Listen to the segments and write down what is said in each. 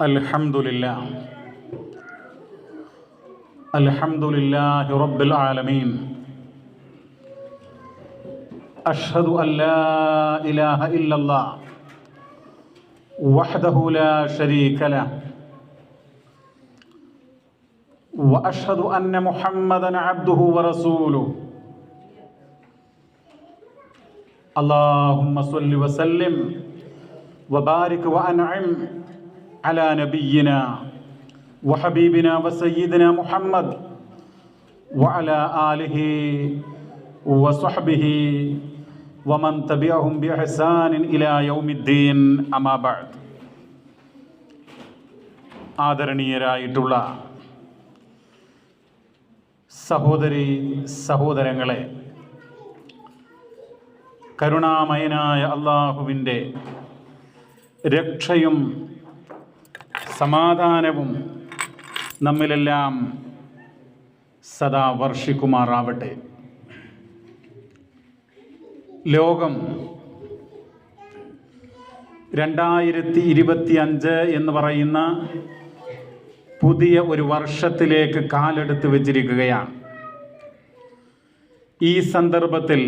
الحمد لله رب العالمين. أشهد أن لا إله إلا الله وحده لا شريك له، وأشهد أن محمدًا عبده ورسوله. اللهم صل وسلم وبارك وأنعم على نبينا وحبيبنا وسيدنا محمد وعلى آله وصحبه ومن تبعهم بإحسان إلى يوم الدين. أما بعد. ആദരണീയരായിട്ടുള്ള സഹോദരി സഹോദരങ്ങളെ, കരുണാമയനായ അല്ലാഹുവിൻ്റെ രക്ഷയും സമാധാനവും നമ്മിലെല്ലാം സദാ വർഷിക്കുമാറാവട്ടെ. ലോകം 2025 എന്ന് പറയുന്ന പുതിയ ഒരു വർഷത്തിലേക്ക് കാലെടുത്ത് വച്ചിരിക്കുകയാണ്. ഈ സന്ദർഭത്തിൽ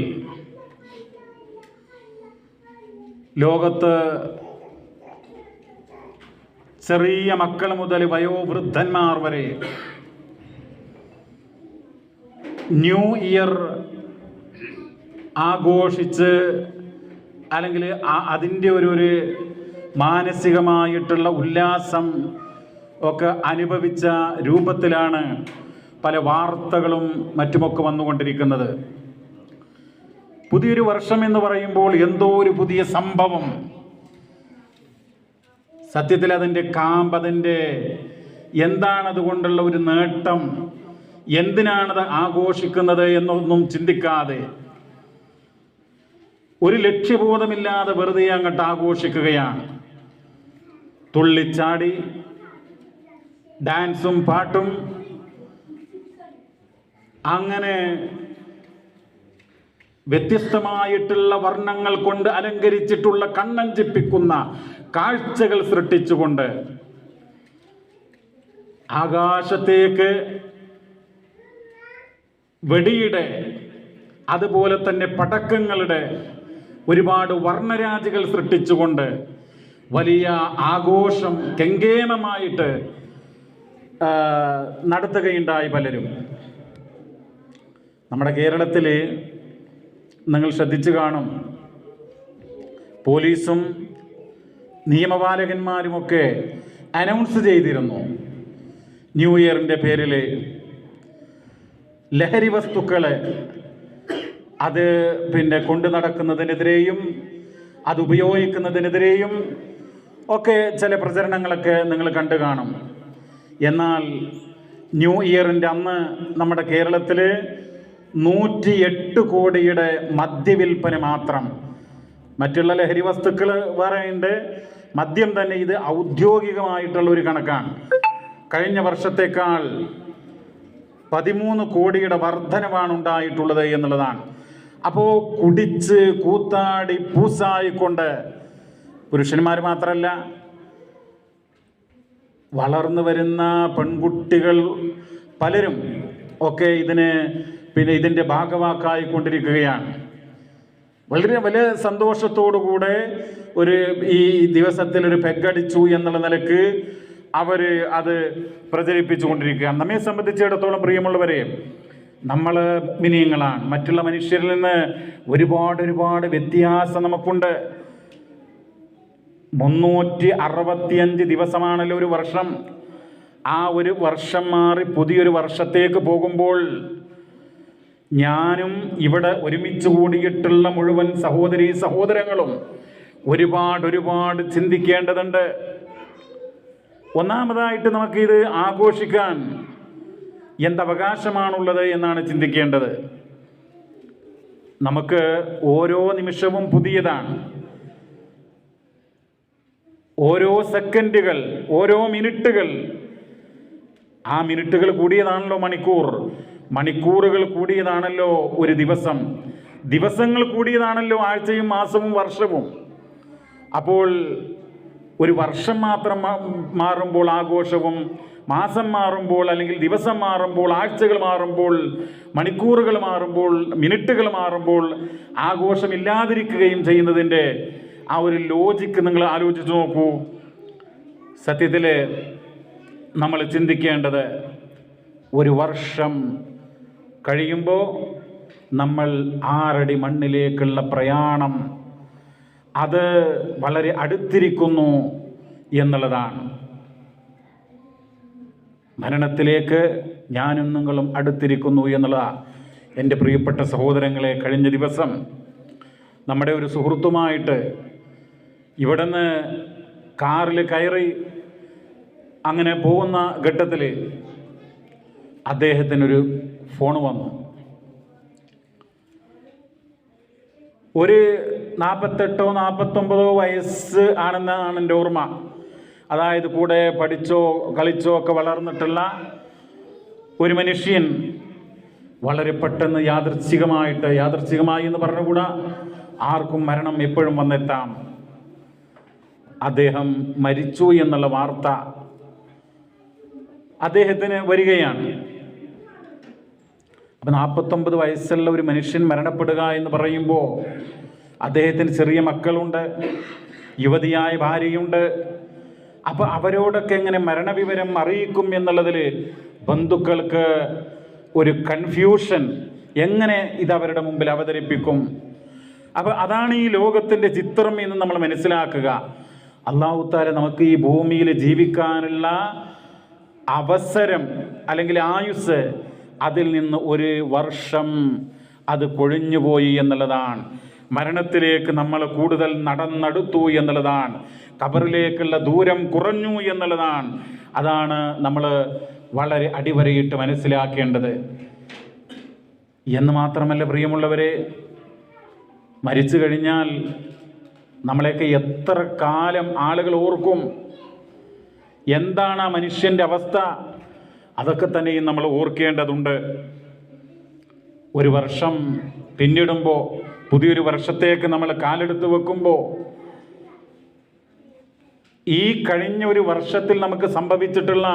ലോകത്ത് ചെറിയ മക്കൾ മുതൽ വയോവൃദ്ധന്മാർ വരെ ന്യൂ ഇയർ ആഘോഷിച്ച് അല്ലെങ്കിൽ അതിൻ്റെ ഒരു മാനസികമായിട്ടുള്ള ഉല്ലാസം ഒക്കെ അനുഭവിച്ച രൂപത്തിലാണ് പല വാർത്തകളും മറ്റുമൊക്കെ വന്നുകൊണ്ടിരിക്കുന്നത്. പുതിയൊരു വർഷം എന്ന് പറയുമ്പോൾ എന്തോ ഒരു പുതിയ സംഭവം, സത്യത്തിൽ അതിൻ്റെ കാമ്പ്, അതിൻ്റെ എന്താണതുകൊണ്ടുള്ള ഒരു നേട്ടം, എന്തിനാണത് ആഘോഷിക്കുന്നത് എന്നൊന്നും ചിന്തിക്കാതെ ഒരു ലക്ഷ്യബോധമില്ലാതെ വെറുതെ അങ്ങോട്ട് ആഘോഷിക്കുകയാണ്. തുള്ളിച്ചാടി ഡാൻസും പാട്ടും അങ്ങനെ വ്യത്യസ്തമായിട്ടുള്ള വർണ്ണങ്ങൾ കൊണ്ട് അലങ്കരിച്ചിട്ടുള്ള കണ്ണഞ്ചിപ്പിക്കുന്ന കാഴ്ചകൾ സൃഷ്ടിച്ചുകൊണ്ട് ആകാശത്തേക്ക് വെടിയുടെ അതുപോലെ തന്നെ പടക്കങ്ങളുടെ ഒരുപാട് വർണ്ണരാജികൾ സൃഷ്ടിച്ചുകൊണ്ട് വലിയ ആഘോഷം കെങ്കേമമായിട്ട് നടത്തുകയുണ്ടായി പലരും. നമ്മുടെ കേരളത്തിൽ നിങ്ങൾ ശ്രദ്ധിച്ചു കാണും, പോലീസും നിയമപാലകന്മാരുമൊക്കെ അനൗൺസ് ചെയ്തിരുന്നു, ന്യൂ ഇയറിൻ്റെ പേരിൽ ലഹരി വസ്തുക്കളെ അത് കൊണ്ടു നടക്കുന്നതിനെതിരെയും അത് ഉപയോഗിക്കുന്നതിനെതിരെയും ഒക്കെ ചില പ്രചരണങ്ങളൊക്കെ നിങ്ങൾ കണ്ടു കാണും. എന്നാൽ ന്യൂ ഇയറിൻ്റെ അന്ന് നമ്മുടെ കേരളത്തിൽ 108 കോടിയുടെ മദ്യവിൽപ്പന മാത്രം. മറ്റുള്ള ലഹരി വസ്തുക്കൾ വേറെ ഉണ്ട്, മദ്യം തന്നെ ഇത് ഔദ്യോഗികമായിട്ടുള്ള ഒരു കണക്കാണ്. കഴിഞ്ഞ വർഷത്തേക്കാൾ 13 കോടിയുടെ വർധനവാണ് ഉണ്ടായിട്ടുള്ളത് എന്നുള്ളതാണ്. അപ്പോൾ കുടിച്ച് കൂത്താടി പൂസായിക്കൊണ്ട് പുരുഷന്മാർ മാത്രമല്ല, വളർന്നു വരുന്ന പെൺകുട്ടികൾ പലരും ഒക്കെ ഇതിൻ്റെ ഭാഗവാക്കായിക്കൊണ്ടിരിക്കുകയാണ്. വളരെ വലിയ സന്തോഷത്തോടുകൂടെ ഈ ദിവസത്തിൽ ഒരു പെഗടിച്ചു എന്നുള്ള നിലക്ക് അവർ അത് പ്രചരിപ്പിച്ചു കൊണ്ടിരിക്കുകയാണ്. നമ്മെ സംബന്ധിച്ചിടത്തോളം പ്രിയമുള്ളവരെ, നമ്മൾ മിനിയങ്ങളാണ്. മറ്റുള്ള മനുഷ്യരിൽ നിന്ന് ഒരുപാട് വ്യത്യാസം നമുക്കുണ്ട്. 365 ദിവസമാണല്ലോ ഒരു വർഷം. ആ ഒരു വർഷം മാറി പുതിയൊരു വർഷത്തേക്ക് പോകുമ്പോൾ ഞാനും ഇവിടെ ഒരുമിച്ച് കൂടിയിട്ടുള്ള മുഴുവൻ സഹോദരീ സഹോദരങ്ങളും ഒരുപാട് ചിന്തിക്കേണ്ടതുണ്ട്. ഒന്നാമതായിട്ട് നമുക്കിത് ആഘോഷിക്കാൻ എന്തവകാശമാണുള്ളത് എന്നാണ് ചിന്തിക്കേണ്ടത്. നമുക്ക് ഓരോ നിമിഷവും പുതിയതാണ്. ഓരോ സെക്കൻഡുകൾ, ഓരോ മിനിറ്റുകൾ, ആ മിനിറ്റുകൾ കൂടിയതാണല്ലോ മണിക്കൂറുകൾ കൂടിയതാണല്ലോ ഒരു ദിവസം, ദിവസങ്ങൾ കൂടിയതാണല്ലോ ആഴ്ചയും മാസവും വർഷവും. അപ്പോൾ ഒരു വർഷം മാത്രം മാറുമ്പോൾ ആഘോഷവും, മാസം മാറുമ്പോൾ അല്ലെങ്കിൽ ദിവസം മാറുമ്പോൾ, ആഴ്ചകൾ മാറുമ്പോൾ, മണിക്കൂറുകൾ മാറുമ്പോൾ, മിനിറ്റുകൾ മാറുമ്പോൾ ആഘോഷമില്ലാതിരിക്കുകയും ചെയ്യുന്നതിൻ്റെ ആ ഒരു ലോജിക്ക് നിങ്ങൾ ആലോചിച്ച് നോക്കൂ. സത്യത്തിൽ നമ്മൾ ചിന്തിക്കേണ്ടത്, ഒരു വർഷം കഴിയുമ്പോൾ നമ്മൾ 6 അടി മണ്ണിലേക്കുള്ള പ്രയാണം അത് വളരെ അടുത്തിരിക്കുന്നു എന്നുള്ളതാണ്. മരണത്തിലേക്ക് ഞാനും നിങ്ങളും അടുത്തിരിക്കുന്നു എന്നുള്ളതാണ്. എൻ്റെ പ്രിയപ്പെട്ട സഹോദരങ്ങളെ, കഴിഞ്ഞ ദിവസം നമ്മുടെ ഒരു സുഹൃത്തുമായിട്ട് ഇവിടുന്ന് കാറിൽ കയറി അങ്ങനെ പോകുന്ന ഘട്ടത്തിൽ അദ്ദേഹത്തിനൊരു ഫോൺ വന്നു. ഒരു 48 49 വയസ്സ് ആണെന്നാണ് എൻ്റെ ഓർമ്മ. അതായത് കൂടെ പഠിച്ചോ കളിച്ചോ ഒക്കെ വളർന്നിട്ടുള്ള ഒരു മനുഷ്യൻ വളരെ പെട്ടെന്ന് യാദൃച്ഛികമായി എന്ന് പറഞ്ഞുകൂടാ, ആർക്കും മരണം എപ്പോഴും വന്നെത്താം. അദ്ദേഹം മരിച്ചു എന്നുള്ള വാർത്ത അദ്ദേഹത്തിന് വരികയാണ്. അപ്പം 49 വയസ്സുള്ള ഒരു മനുഷ്യൻ മരണപ്പെടുക എന്ന് പറയുമ്പോൾ അദ്ദേഹത്തിന് ചെറിയ മക്കളുണ്ട്, യുവതിയായ ഭാര്യയുണ്ട്. അപ്പോൾ അവരോടൊക്കെ എങ്ങനെ മരണവിവരം അറിയിക്കും എന്നുള്ളതിൽ ബന്ധുക്കൾക്ക് ഒരു കൺഫ്യൂഷൻ. എങ്ങനെ ഇത് അവരുടെ മുമ്പിൽ അവതരിപ്പിക്കും? അപ്പോൾ അതാണ് ഈ ലോകത്തിൻ്റെ ചിത്രം എന്ന് നമ്മൾ മനസ്സിലാക്കുക. അല്ലാഹു തആല നമുക്ക് ഈ ഭൂമിയിൽ ജീവിക്കാനുള്ള അവസരം അല്ലെങ്കിൽ ആയുസ്, അതിൽ നിന്ന് ഒരു വർഷം അത് കൊഴിഞ്ഞുപോയി എന്നുള്ളതാണ്. മരണത്തിലേക്ക് നമ്മൾ കൂടുതൽ നടന്നെടുത്തു എന്നുള്ളതാണ്. ഖബറിലേക്കുള്ള ദൂരം കുറഞ്ഞു എന്നുള്ളതാണ്. അതാണ് നമ്മൾ വളരെ അടിവരയിട്ട് മനസ്സിലാക്കേണ്ടത്. എന്ന് മാത്രമല്ല പ്രിയമുള്ളവരെ, മരിച്ചു കഴിഞ്ഞാൽ നമ്മളെയൊക്കെ എത്ര കാലം ആളുകൾ ഓർക്കും? എന്താണ് ആ മനുഷ്യൻ്റെ അവസ്ഥ? അതൊക്കെ തന്നെയും നമ്മൾ ഓർക്കേണ്ടതുണ്ട്. ഒരു വർഷം പിന്നിടുമ്പോൾ, പുതിയൊരു വർഷത്തേക്ക് നമ്മൾ കാലെടുത്ത് വെക്കുമ്പോൾ, ഈ കഴിഞ്ഞ ഒരു വർഷത്തിൽ നമുക്ക് സംഭവിച്ചിട്ടുള്ള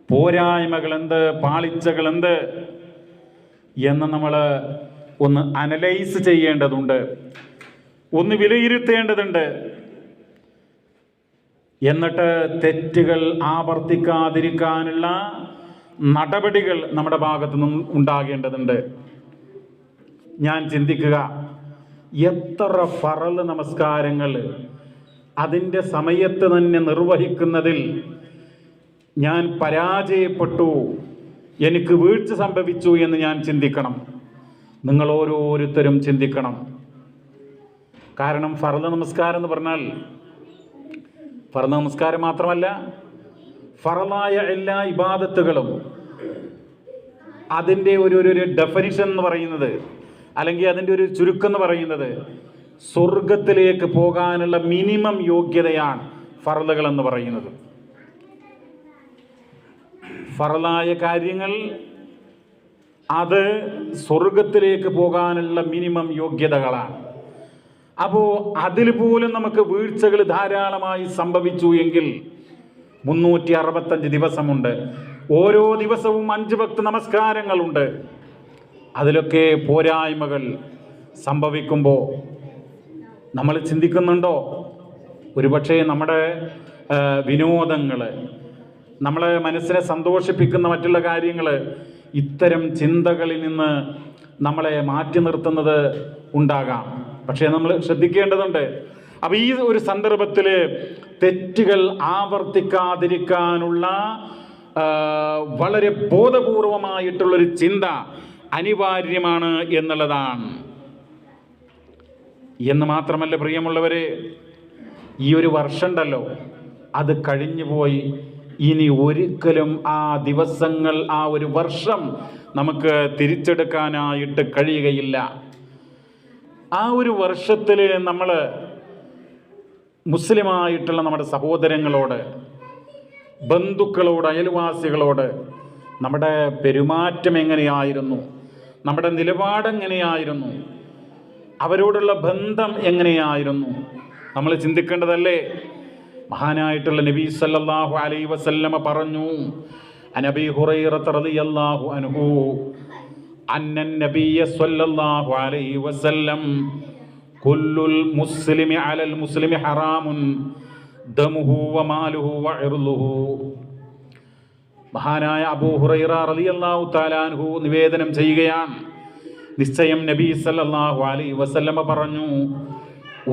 പോരായ്മകളെന്ത്, പാളിച്ചകളെന്ത് എന്ന് നമ്മൾ ഒന്ന് അനലൈസ് ചെയ്യേണ്ടതുണ്ട്, ഒന്ന് വിലയിരുത്തേണ്ടതുണ്ട്. എന്നിട്ട് തെറ്റുകൾ ആവർത്തിക്കാതിരിക്കാനുള്ള നടപടികൾ നമ്മുടെ ഭാഗത്തു നിന്നും ഉണ്ടാകേണ്ടതുണ്ട്. ഞാൻ ചിന്തിക്കുക, എത്ര ഫറള് നമസ്കാരങ്ങൾ അതിൻ്റെ സമയത്ത് തന്നെ നിർവഹിക്കുന്നതിൽ ഞാൻ പരാജയപ്പെട്ടു, എനിക്ക് വീഴ്ച സംഭവിച്ചു എന്ന് ഞാൻ ചിന്തിക്കണം. നിങ്ങൾ ഓരോരുത്തരും ചിന്തിക്കണം. കാരണം ഫർദ് നമസ്കാരം എന്ന് പറഞ്ഞാൽ ഫർദ് നമസ്കാരം മാത്രമല്ല, ഫറളായ എല്ലാ ഇബാദത്തുകളും അതിൻ്റെ ഒരു ഡെഫിനിഷൻ എന്ന് പറയുന്നത്, അല്ലെങ്കിൽ അതിൻ്റെ ഒരു ചുരുക്കം എന്ന് പറയുന്നത്, സ്വർഗത്തിലേക്ക് പോകാനുള്ള മിനിമം യോഗ്യതയാണ് ഫർളുകൾ എന്ന് പറയുന്നത്. ഫറളായ കാര്യങ്ങൾ അത് സ്വർഗത്തിലേക്ക് പോകാനുള്ള മിനിമം യോഗ്യതകളാണ്. അപ്പോൾ അതിൽ പോലും നമുക്ക് വീഴ്ചകൾ ധാരാളമായി സംഭവിച്ചു എങ്കിൽ 365 ദിവസമുണ്ട്. ഓരോ ദിവസവും 5 വക്ത് നമസ്കാരങ്ങളുണ്ട്. അതിലൊക്കെ പോരായ്മകൾ സംഭവിക്കുമ്പോൾ നമ്മൾ ചിന്തിക്കുന്നുണ്ടോ? ഒരുപക്ഷെ നമ്മുടെ വിനോദങ്ങൾ, നമ്മളെ മനസ്സിനെ സന്തോഷിപ്പിക്കുന്ന മറ്റുള്ള കാര്യങ്ങൾ, ഇത്തരം ചിന്തകളിൽ നിന്ന് നമ്മളെ മാറ്റി നിർത്തുന്നത് ഉണ്ടാകാം. പക്ഷേ നമ്മൾ ശ്രദ്ധിക്കേണ്ടതുണ്ട്. അപ്പോൾ ഈ ഒരു സന്ദർഭത്തിൽ തെറ്റുകൾ ആവർത്തിക്കാതിരിക്കാനുള്ള വളരെ ബോധപൂർവമായിട്ടുള്ളൊരു ചിന്ത അനിവാര്യമാണ് എന്നുള്ളതാണ്. എന്ന് മാത്രമല്ല പ്രിയമുള്ളവരെ, ഈ ഒരു വർഷമുണ്ടല്ലോ, അത് കഴിഞ്ഞുപോയി. ഇനി ഒരിക്കലും ആ ദിവസങ്ങൾ, ആ ഒരു വർഷം നമുക്ക് തിരിച്ചെടുക്കാനായിട്ട് കഴിയുകയില്ല. ആ ഒരു വർഷത്തിൽ നമ്മൾ മുസ്ലിമായിട്ടുള്ള നമ്മുടെ സഹോദരങ്ങളോട്, ബന്ധുക്കളോട്, അയൽവാസികളോട് നമ്മുടെ പെരുമാറ്റം എങ്ങനെയായിരുന്നു, നമ്മുടെ നിലപാടെങ്ങനെയായിരുന്നു, അവരോടുള്ള ബന്ധം എങ്ങനെയായിരുന്നു, നമ്മൾ ചിന്തിക്കേണ്ടതല്ലേ? മഹാനായിട്ടുള്ള നബി സല്ലല്ലാഹു അലൈഹി വസല്ലമ പറഞ്ഞു, അനബി ഹുറൈറ റളിയല്ലാഹു അൻഹു അന്നൻ നബിയ സല്ലല്ലാഹു അലൈഹി വസല്ലം കുല്ലുൽ മുസ്ലിമി അലൽ മുസ്ലിമി ഹറാമുൻ ദമുഹു വമാലുഹു വഇർളുഹു. മഹാനായ അബൂ ഹുറൈറ റളിയല്ലാഹു തആല അൻഹു നിവേദനം ചെയ്യുകയാണ്, നിശ്ചയം നബി സല്ലല്ലാഹു അലൈഹി വസല്ലമ പറഞ്ഞു,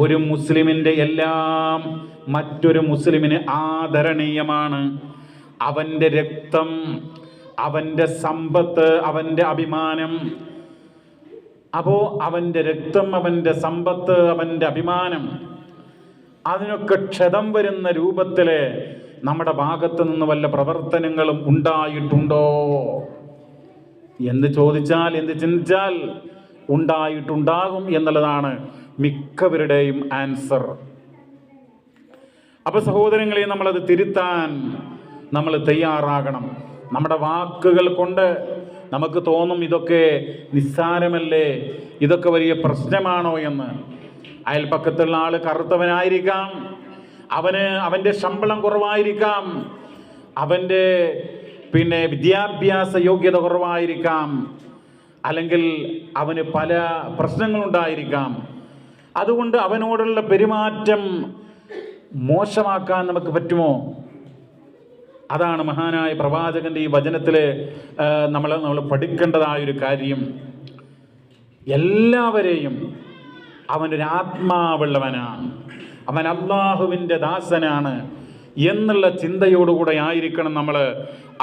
ഒരു മുസ്ലിമിൻ്റെ എല്ലാം മറ്റൊരു മുസ്ലിമിന് ആദരണീയമാണ്. അവൻ്റെ രക്തം, അവൻ്റെ സമ്പത്ത്, അവൻ്റെ അഭിമാനം. അപ്പോൾ അവൻ്റെ രക്തം, അവൻ്റെ സമ്പത്ത്, അവൻ്റെ അഭിമാനം, അതിനൊക്കെ ക്ഷതം വരുന്ന രൂപത്തിൽ നമ്മുടെ ഭാഗത്ത് നിന്ന് വല്ല പ്രവർത്തനങ്ങളും ഉണ്ടായിട്ടുണ്ടോ എന്ന് ചോദിച്ചാൽ, എന്ത് ചിന്തിച്ചാൽ ഉണ്ടായിട്ടുണ്ടാകും എന്നുള്ളതാണ് മിക്കവരുടെയും ആൻസർ. അപ്പോൾ സഹോദരങ്ങളെ, നമ്മളത് തിരുത്താൻ നമ്മൾ തയ്യാറാകണം. നമ്മുടെ വാക്കുകൾ കൊണ്ട് നമുക്ക് തോന്നും ഇതൊക്കെ നിസ്സാരമല്ലേ, ഇതൊക്കെ വലിയ പ്രശ്നമാണോ എന്ന്. അയൽപ്പക്കത്തുള്ള ആൾ കറുത്തവനായിരിക്കാം, അവൻ്റെ ശമ്പളം കുറവായിരിക്കാം, അവൻ്റെ വിദ്യാഭ്യാസ യോഗ്യത കുറവായിരിക്കാം, അല്ലെങ്കിൽ അവന് പല പ്രശ്നങ്ങളുണ്ടായിരിക്കാം. അതുകൊണ്ട് അവനോടുള്ള പെരുമാറ്റം മോശമാക്കാൻ നമുക്ക് പറ്റുമോ? അതാണ് മഹാനായ പ്രവാചകന്റെ ഈ വചനത്തിൽ നമ്മൾ പഠിക്കേണ്ടതായൊരു കാര്യം. എല്ലാവരെയും അവനൊരു ആത്മാവുള്ളവനാണ്, അവൻ അള്ളാഹുവിൻ്റെ ദാസനാണ് എന്നുള്ള ചിന്തയോടുകൂടെ ആയിരിക്കണം നമ്മൾ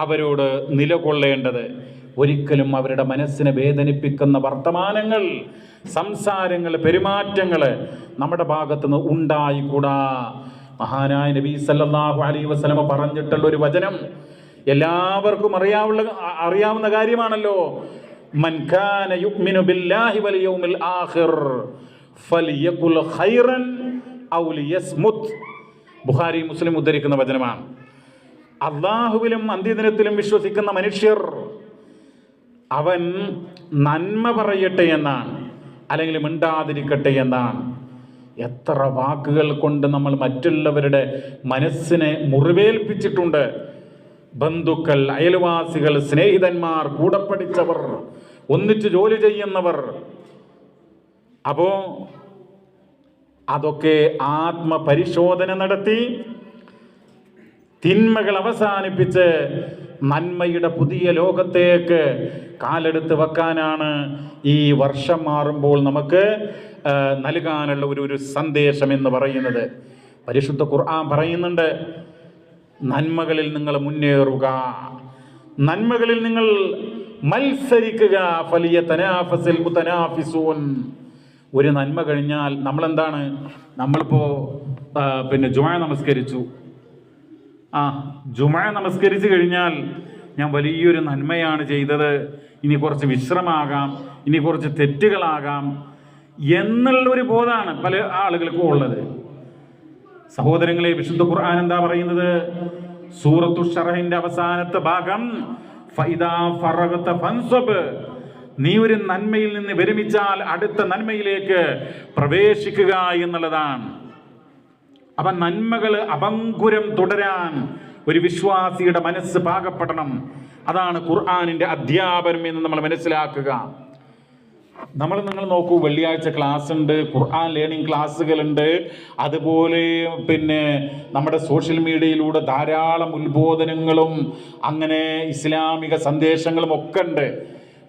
അവരോട് നിലകൊള്ളേണ്ടത്. ഒരിക്കലും അവരുടെ മനസ്സിനെ വേദനിപ്പിക്കുന്ന വർത്തമാനങ്ങൾ, സംസാരങ്ങൾ, പെരുമാറ്റങ്ങൾ നമ്മുടെ ഭാഗത്തുനിന്ന് ഉണ്ടായിക്കൂടാ. മഹാനായ നബി സല്ലല്ലാഹു അലൈഹി വസല്ലമ പറഞ്ഞിട്ടുള്ള ഒരു വചനം എല്ലാവർക്കും അറിയാവുന്ന കാര്യമാണല്ലോ. മൻ കാന യുഅ്മിനു ബില്ലാഹി വൽ യൗമിൽ ആഖിർ ഫലിയഖുൽ ഖൈറൻ ഔ ലിയസ്മുത്. ബുഖാരി മുസ്ലിം ഉദ്ധരിക്കുന്ന വചനമാണ്. അല്ലാഹുവിലും അന്ത്യദിനത്തിലും വിശ്വസിക്കുന്ന മനുഷ്യർ അവൻ നന്മ പറയട്ടെ എന്നാണ്, അല്ലെങ്കിൽ മിണ്ടാതിരിക്കട്ടെ എന്നാണ്. എത്ര വാക്കുകൾ കൊണ്ട് നമ്മൾ മറ്റുള്ളവരുടെ മനസ്സിനെ മുറിവേൽപ്പിച്ചിട്ടുണ്ട്. ബന്ധുക്കൾ, അയൽവാസികൾ, സ്നേഹിതന്മാർ, കൂടെ പഠിച്ചവർ, ഒന്നിച്ച് ജോലി ചെയ്യുന്നവർ. അപ്പോൾ അതൊക്കെ ആത്മപരിശോധന നടത്തി തിന്മകൾ അവസാനിപ്പിച്ച് നന്മയുടെ പുതിയ ലോകത്തേക്ക് കാലെടുത്ത് വെക്കാനാണ് ഈ വർഷം മാറുമ്പോൾ നമുക്ക് നൽകാനുള്ള ഒരു സന്ദേശം എന്ന് പറയുന്നത്. പരിശുദ്ധ ഖുർആൻ പറയുന്നുണ്ട്, നന്മകളിൽ നിങ്ങൾ മുന്നേറുക, നന്മകളിൽ നിങ്ങൾ മത്സരിക്കുക. ഫലിയതനാഫസിൽ മുതനാഫിസൂൻ. ഒരു നന്മ കഴിഞ്ഞാൽ നമ്മളിപ്പോൾ ജുമുഅ നമസ്കരിച്ചു. ജുമുഅ നമസ്കരിച്ച് കഴിഞ്ഞാൽ ഞാൻ വലിയൊരു നന്മയാണ് ചെയ്തത്, ഇനി കുറച്ച് വിശ്രമാകാം, ഇനി കുറച്ച് തെറ്റുകളാകാം എന്നുള്ളൊരു ബോധമാണ് പല ആളുകൾക്കും ഉള്ളത്. സഹോദരങ്ങളെ, വിശുദ്ധ ഖുർആൻ എന്താ പറയുന്നത്? സൂറത്തു ശറഹിന്റെ അവസാനത്തെ ഭാഗം, ഫൈദാ ഫറഗത ഫൻസബ്. നീ ഒരു നന്മയിൽ നിന്ന് വിരമിച്ചാൽ അടുത്ത നന്മയിലേക്ക് പ്രവേശിക്കുക എന്നുള്ളതാണ്. അപ്പൊ നന്മകൾ അപങ്കുരം തുടരാൻ ഒരു വിശ്വാസിയുടെ മനസ്സ് പാകപ്പെടണം. അതാണ് ഖുർആനിന്റെ അധ്യാപനം എന്ന് നമ്മൾ മനസ്സിലാക്കുക. നിങ്ങൾ നോക്കൂ, വെള്ളിയാഴ്ച ക്ലാസ് ഉണ്ട്, ഖുർആൻ ലേണിംഗ് ക്ലാസ്സുകളുണ്ട്, അതുപോലെ നമ്മുടെ സോഷ്യൽ മീഡിയയിലൂടെ ധാരാളം ഉത്ബോധനങ്ങളും അങ്ങനെ ഇസ്ലാമിക സന്ദേശങ്ങളും ഒക്കെ ഉണ്ട്.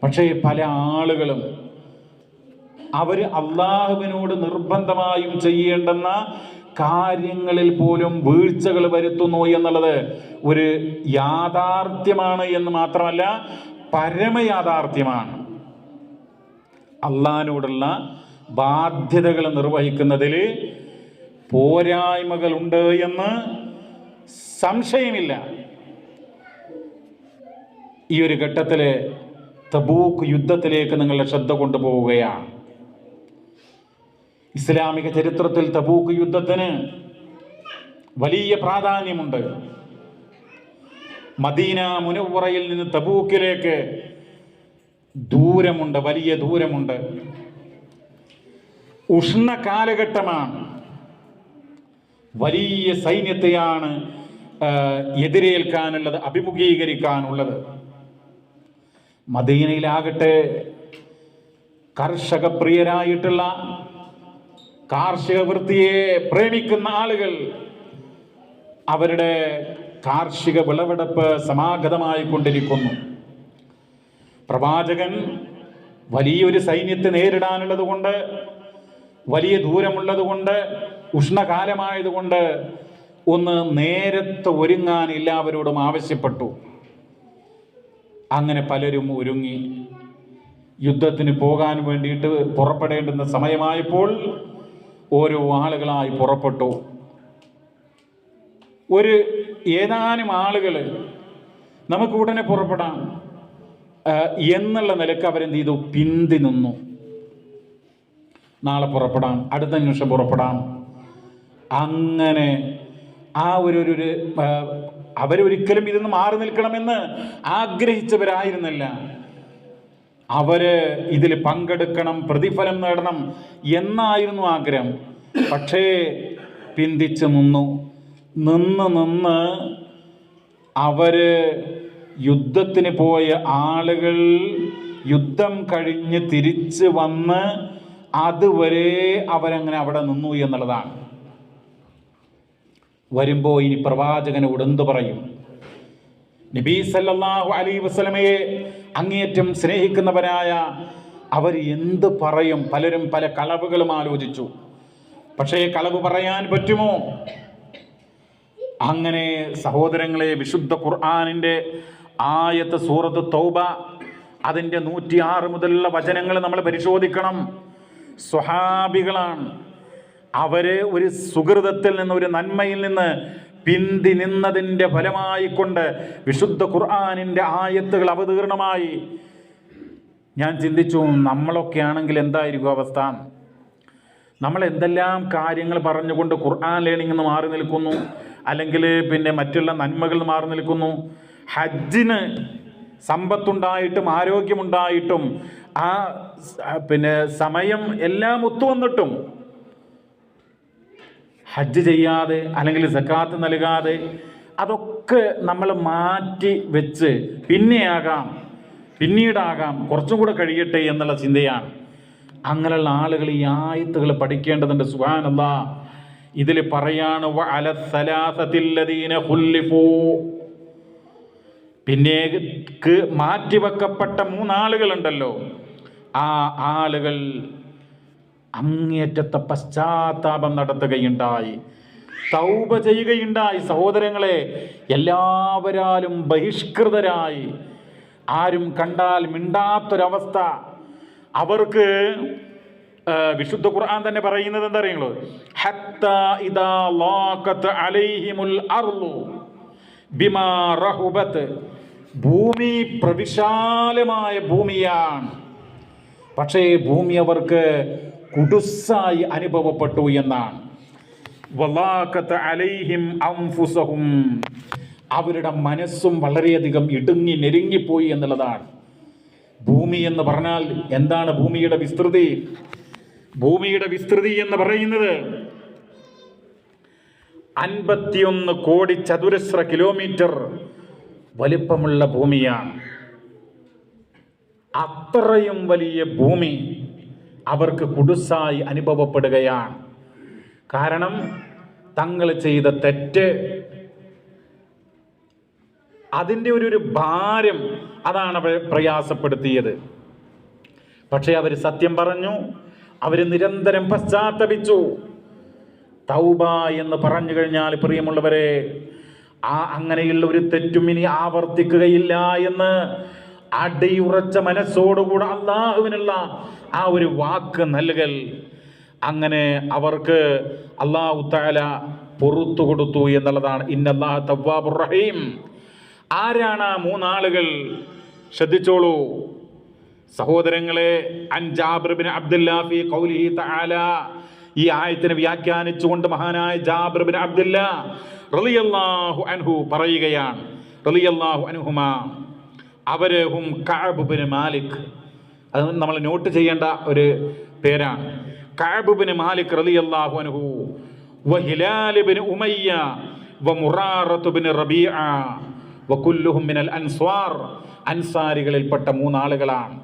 പക്ഷേ പല ആളുകളും അവർ അള്ളാഹുവിനോട് നിർബന്ധമായും ചെയ്യേണ്ടുന്ന കാര്യങ്ങളിൽ പോലും വീഴ്ചകൾ വരുത്തുന്നു എന്നുള്ളത് ഒരു യാഥാർത്ഥ്യമാണ് എന്ന് മാത്രമല്ല, പരമയാഥാർത്ഥ്യമാണ്. അള്ളാഹിനോടുള്ള ബാധ്യതകൾ നിർവഹിക്കുന്നതിൽ പോരായ്മകളുണ്ട് എന്ന് സംശയമില്ല. ഈ ഒരു ഘട്ടത്തിൽ തബൂക്ക് യുദ്ധത്തിലേക്ക് നിങ്ങളുടെ ശ്രദ്ധ കൊണ്ടുപോവുകയാണ്. ഇസ്ലാമിക ചരിത്രത്തിൽ തബൂക്ക് യുദ്ധത്തിന് വലിയ പ്രാധാന്യമുണ്ട്. മദീന മുനവ്വറയിൽ നിന്ന് തബൂക്കിലേക്ക് ദൂരമുണ്ട്, വലിയ ദൂരമുണ്ട്. ഉഷ്ണ കാലഘട്ടമാണ്. വലിയ സൈന്യത്തെയാണ് എതിരേൽക്കാനുള്ളത്, അഭിമുഖീകരിക്കാനുള്ളത്. മദീനയിലാകട്ടെ കർഷക പ്രിയരായിട്ടുള്ള, കാർഷിക വൃത്തിയെ പ്രേമിക്കുന്ന ആളുകൾ അവരുടെ കാർഷിക വിളവെടുപ്പ് സമാഗതമായി കൊണ്ടിരിക്കുന്നു. പ്രവാചകൻ വലിയൊരു സൈന്യത്തെ നേരിടാനുള്ളത് കൊണ്ട്, വലിയ ദൂരമുള്ളത് കൊണ്ട്, ഉഷ്ണകാലമായതുകൊണ്ട് ഒന്ന് നേരത്തെ ഒരുങ്ങാൻ എല്ലാവരോടും ആവശ്യപ്പെട്ടു. അങ്ങനെ പലരും ഒരുങ്ങി യുദ്ധത്തിന് പോകാൻ വേണ്ടിയിട്ട് പുറപ്പെടേണ്ടുന്ന സമയമായപ്പോൾ ഓരോ ആളുകളായി പുറപ്പെട്ടു. ഏതാനും ആളുകൾ നമുക്ക് ഉടനെ പുറപ്പെടാം എന്നുള്ള നിലക്ക് അവരെന്ത് ചെയ്തു? പിന്തി നിന്നു. നാളെ പുറപ്പെടാം, അടുത്ത നിമിഷം പുറപ്പെടാം. അങ്ങനെ അവരൊരിക്കലും ഇതിന്ന് മാറി നിൽക്കണമെന്ന് ആഗ്രഹിച്ചവരായിരുന്നില്ല. അവര് ഇതിൽ പങ്കെടുക്കണം, പ്രതിഫലം നേടണം എന്നായിരുന്നു ആഗ്രഹം. പക്ഷേ പിന്തിച്ച് നിന്ന് അവര് യുദ്ധത്തിന് പോയ ആളുകൾ യുദ്ധം കഴിഞ്ഞ് തിരിച്ച് വന്ന് അതുവരെ അവരങ്ങനെ അവിടെ നിന്നു എന്നുള്ളതാണ്. വരുമ്പോൾ ഇനി പ്രവാചകനോട് എന്ത് പറയും? നബി സല്ലല്ലാഹു അലൈഹി വസല്ലമയെ അങ്ങേയറ്റം സ്നേഹിക്കുന്നവരായ അവർ എന്ത് പറയും? പലരും പല കളവുകളും ആലോചിച്ചു. പക്ഷേ കളവ് പറയാൻ പറ്റുമോ? അങ്ങനെ സഹോദരങ്ങളെ, വിശുദ്ധ ഖുർആനിൻ്റെ ആയത്ത് സൂറത്ത് തൗബ അതിൻ്റെ 106 മുതലുള്ള വചനങ്ങൾ നമ്മൾ പരിശോധിക്കണം. സ്വഹാബികളാണ്. അവര് ഒരു സുഹൃതത്തിൽ നിന്ന്, ഒരു നന്മയിൽ നിന്ന് പിന്തി നിന്നതിൻ്റെ ഫലമായിക്കൊണ്ട് വിശുദ്ധ ഖുർആനിൻ്റെ ആയത്തുകൾ അവതീർണമായി. ഞാൻ ചിന്തിച്ചു, നമ്മളൊക്കെ ആണെങ്കിൽ എന്തായിരിക്കും അവസ്ഥ? നമ്മൾ എന്തെല്ലാം കാര്യങ്ങൾ പറഞ്ഞുകൊണ്ട് ഖുർആൻ ലേണിംഗ് നിന്ന് മാറി നിൽക്കുന്നു, അല്ലെങ്കിൽ മറ്റുള്ള നന്മകൾ മാറി നിൽക്കുന്നു. ഹജ്ജിന് സമ്പത്തുണ്ടായിട്ടും ആരോഗ്യമുണ്ടായിട്ടും സമയം എല്ലാം ഒത്തുവന്നിട്ടും ഹജ്ജ് ചെയ്യാതെ അല്ലെങ്കിൽ സക്കാത്ത് നൽകാതെ അതൊക്കെ നമ്മൾ മാറ്റി വെച്ച് പിന്നീടാകാം, കുറച്ചും കൂടെ കഴിയട്ടെ എന്നുള്ള ചിന്തയാണ്. അങ്ങനെയുള്ള ആളുകൾ ഈ ആയത്തുകൾ പഠിക്കേണ്ടതുണ്ട്. സുബ്ഹാനല്ലാഹ്, ഇതിൽ പറയാണ് പിന്നേക്ക് മാറ്റിവെക്കപ്പെട്ട 3 ആളുകളുണ്ടല്ലോ, ആ ആളുകൾ അങ്ങേറ്റത്തെ പശ്ചാത്താപം നടത്തുകയുണ്ടായി, തൗബ ചെയ്യുകയുണ്ടായി. സഹോദരങ്ങളെ, എല്ലാവരാലും ബഹിഷ്കൃതരായി, ആരും കണ്ടാൽ മിണ്ടാത്തൊരവസ്ഥ. അവർക്ക് വിശുദ്ധ ഖുർആൻ തന്നെ പറയുന്നത് എന്താ അറിയുള്ളൂ? ഹത്താ ഇദാ ലാഖത് അലൈഹിമുൽ അർളു ബിമാ റഹുബത്. ഭൂമി പ്രവിശാലമായ ഭൂമിയാണ്, പക്ഷേ ഭൂമി അവർക്ക് കുടുസായി അനുഭവപ്പെട്ടു എന്നാണ്. വലാഖത് അലൈഹിം അൻഫുസഹും. അവരുടെ മനസ്സും വളരെയധികം ഇടുങ്ങി നെരുങ്ങിപ്പോയി എന്നുള്ളതാണ്. ഭൂമി എന്ന് പറഞ്ഞാൽ എന്താണ്? ഭൂമിയുടെ വിസ്തൃതി. ഭൂമിയുടെ വിസ്തൃതി എന്ന് പറയുന്നത് 51 കോടി ചതുരശ്ര കിലോമീറ്റർ വലിപ്പമുള്ള ഭൂമിയാണ്. അത്രയും വലിയ ഭൂമി അവർക്ക് കുടുസായി അനുഭവപ്പെടുകയാണ്. കാരണം തങ്ങൾ ചെയ്ത തെറ്റ്, അതിൻ്റെ ഒരു ഭാരം അതാണ് അവരെ പ്രയാസപ്പെടുത്തിയത്. പക്ഷേ അവർ സത്യം പറഞ്ഞു, അവർ നിരന്തരം പശ്ചാത്തപിച്ചു. തൗബ എന്ന് പറഞ്ഞു കഴിഞ്ഞാൽ പ്രിയമുള്ളവരെ, അങ്ങനെയുള്ള ഒരു തെറ്റും ഇനി ആവർത്തിക്കുകയില്ല എന്ന് അടിയുറച്ച മനസ്സോടുകൂടെ അള്ളാഹുവിനുള്ള ആ ഒരു വാക്ക് നൽകൽ. അങ്ങനെ അവർക്ക് അല്ലാഹു തആല പുറത്തു കൊടുത്തു എന്നുള്ളതാണ്. ഇന്നല്ലാഹ തവ്വാബുർ റഹീം. ആരാണ് ആ 3 ആളുകൾ? ശ്രദ്ധിച്ചോളൂ സഹോദരങ്ങളെ. അൻ ജാബിർ ബിൻ അബ്ദുല്ലാ ഫീ ഖൗലിഹി തആല. ഈ ആയത്തിനെ വ്യാഖ്യാനിച്ചുകൊണ്ട് മഹാനായ ജാബിർ ബിൻ അബ്ദുല്ലാ റളിയല്ലാഹു അൻഹു പറയുകയാണ്, റളിയല്ലാഹു അൻഹുമാ. അവരും കഅബ് ബിൻ മാലിക്, അത് നമ്മൾ നോട്ട് ചെയ്യേണ്ട ഒരു പേരാണ്. കഅബ് ബിൻ മാലിക് റളിയല്ലാഹു അൻഹു വഹിലാൽ ഇബ്നു ഉമയ്യ വമുറാറത്ത് ഇബ്നു റബീഅ വകുല്ലുഹും മിനൽ അൻസ്വാർ. അൻസാരികളിൽപ്പെട്ട 3 ആളുകളാണ്.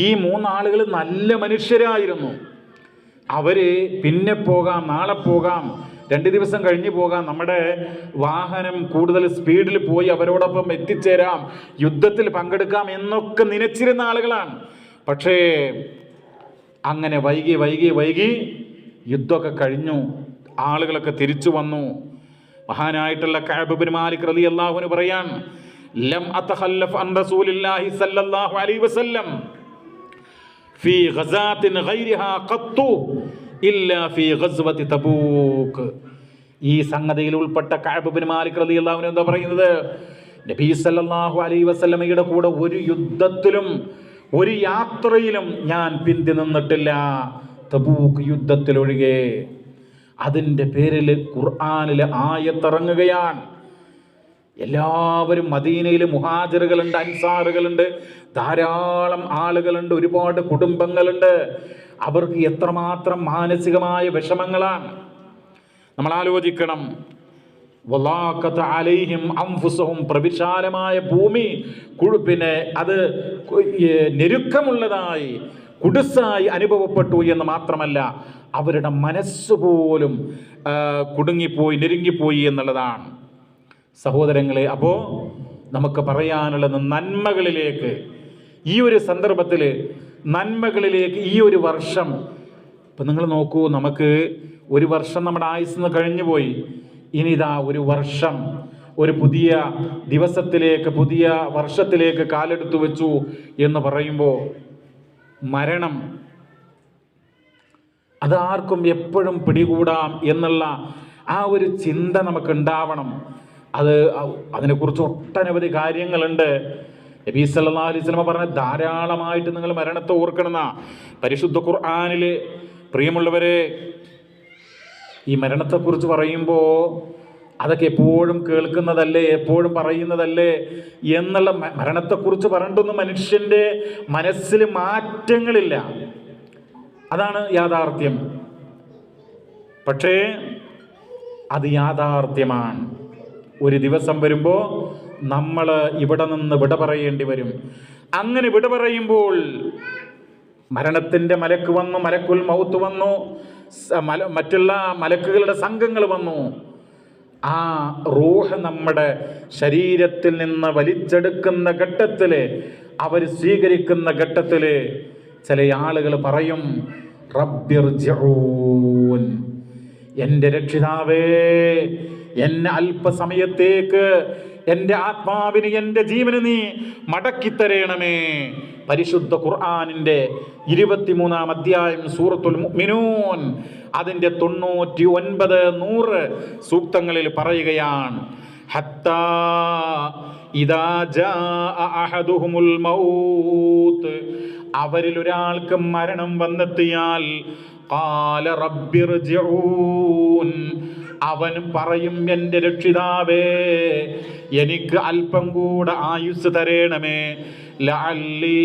ഈ 3 ആളുകൾ നല്ല മനുഷ്യരായിരുന്നു. അവര് പിന്നെ പോകാം, നാളെ പോകാം, 2 ദിവസം കഴിഞ്ഞ് പോകാം, നമ്മുടെ വാഹനം കൂടുതൽ സ്പീഡിൽ പോയി അവരോടൊപ്പം എത്തിച്ചേരാം, യുദ്ധത്തിൽ പങ്കെടുക്കാം എന്നൊക്കെ നനച്ചിരുന്ന ആളുകളാണ്. പക്ഷേ അങ്ങനെ വൈകി യുദ്ധമൊക്കെ കഴിഞ്ഞു, ആളുകളൊക്കെ തിരിച്ചു വന്നു. മഹാനായിട്ടുള്ള കഅബ് ഇബ്നു മാലിക് റളിയല്ലാഹു അൻഹു പറയാൻ, ലം അതഖല്ലഫ് അൻ റസൂലില്ലാഹി സ്വല്ലല്ലാഹു അലൈഹി വസല്ലം ഫീ ഗസാത്തിൻ ഗൈരിഹാ ഖത്തു ഇല്ലാ ഫീ ഗസ്വതി തബൂക്ക്. ഈ സംഗതിയിൽ ഉൾപ്പെട്ട കഅബ് ഇബ്നു മാലിക് റളിയല്ലാഹു അൻഹു എന്താ പറയുന്നത്? നബി സല്ലല്ലാഹു അലൈഹി വസല്ലമയുടെ കൂടെ ഒരു യുദ്ധത്തിലും ഒരു യാത്രയിലും ഞാൻ പിന്തി നിന്നിട്ടില്ല, തബൂക്ക് യുദ്ധത്തിലൊഴികെ. അതിൻ്റെ പേരിൽ ഖുർആനിലെ ആയത്തിറങ്ങുകയാണ്. എല്ലാവരും മദീനയിൽ മുഹാജിറുകളുണ്ട്, അൻസാറുകളുണ്ട്, ധാരാളം ആളുകളുണ്ട്, ഒരുപാട് കുടുംബങ്ങളുണ്ട്. അവർക്ക് എത്രമാത്രം മാനസികമായ വിഷമങ്ങളാണ്. നമ്മൾ ആലോചിക്കണം. വലാഖത അലൈഹിം അൻഫുസഹും, പ്രവിശാലമായ ഭൂമി പിന്നെ അത് ഞെരുക്കമുള്ളതായി കുടുസായി അനുഭവപ്പെട്ടു എന്ന് മാത്രമല്ല, അവരുടെ മനസ്സുപോലും കുടുങ്ങിപ്പോയി, ഞെരുങ്ങിപ്പോയി എന്നുള്ളതാണ്. സഹോദരങ്ങളെ, അപ്പോൾ നമുക്ക് പറയാനുള്ളത് നന്മകളിലേക്ക്, ഈ ഒരു സന്ദർഭത്തിൽ നന്മകളിലേക്ക് ഈ ഒരു വർഷം. ഇപ്പം നിങ്ങൾ നോക്കൂ, നമുക്ക് ഒരു വർഷം നമ്മുടെ ആയുസ്സ് കഴിഞ്ഞു പോയി. ഇനി ഇതാ ഒരു വർഷം, ഒരു പുതിയ ദിവസത്തിലേക്ക്, പുതിയ വർഷത്തിലേക്ക് കാലെടുത്തു വെച്ചു എന്ന് പറയുമ്പോൾ മരണം അതാർക്കും എപ്പോഴും പിടികൂടാം എന്നുള്ള ആ ഒരു ചിന്ത നമുക്ക് ഉണ്ടാവണം. അതിനെക്കുറിച്ച് ഒട്ടനവധി കാര്യങ്ങളുണ്ട്. നബി സല്ലല്ലാഹു അലൈഹി വസല്ലം പറഞ്ഞ ധാരാളമായിട്ട് നിങ്ങൾ മരണത്തെ ഓർക്കണമെന്ന പരിശുദ്ധ ഖുർആനിൽ. പ്രിയമുള്ളവരെ, ഈ മരണത്തെക്കുറിച്ച് പറയുമ്പോൾ അതൊക്കെ എപ്പോഴും കേൾക്കുന്നതല്ലേ, എപ്പോഴും പറയുന്നതല്ലേ എന്നുള്ള മരണത്തെക്കുറിച്ച് പറഞ്ഞിട്ടൊന്നും മനുഷ്യൻ്റെ മനസ്സിൽ മാറ്റങ്ങളില്ല. അതാണ് യാഥാർത്ഥ്യം. പക്ഷേ അത് യാഥാർത്ഥ്യമാണ്. ഒരു ദിവസം വരുമ്പോൾ നമ്മൾ ഇവിടെ നിന്ന് വിട പറയേണ്ടി വരും. അങ്ങനെ വിട പറയുമ്പോൾ മരണത്തിൻ്റെ മലക്ക് വന്നു, മലക്കുൽ മൗത്ത് വന്നു, മറ്റുള്ള മലക്കുകളുടെ സംഘങ്ങൾ വന്നു. ആ റൂഹ് നമ്മുടെ ശരീരത്തിൽ നിന്ന് വലിച്ചെടുക്കുന്ന ഘട്ടത്തിൽ, അവർ സ്വീകരിക്കുന്ന ഘട്ടത്തിൽ ചില ആളുകൾ പറയും, റബ്ബിർജിഊൻ, എൻ്റെ രക്ഷിതാവേ, എന്നെ അല്പസമയത്തേക്ക്, എൻ്റെ ആത്മാവിന്, എൻ്റെ ജീവന് നീ മടക്കിത്തരേണമേ. പരിശുദ്ധ ഖുർആനിൻ്റെ 23-ാം അധ്യായം സൂറത്തുൽ മുഅ്മിനൂൻ അതിൻ്റെ 99-100 സൂക്തങ്ങളിൽ പറയുകയാണ്, ഹത്താ ഇദാ ജാഅ അഹദുഹുമുൽ മൗത്ത്, അവരിൽ ഒരാൾക്ക് മരണം വന്നെത്തിയാൽ, ഖാല റബ്ബിർജിഊൻ, അവൻ പറയും, എൻ്റെ രക്ഷിതാവേ, എനിക്ക് അല്പം കൂടെ ആയുസ് തരേണമേ, ലഅല്ലി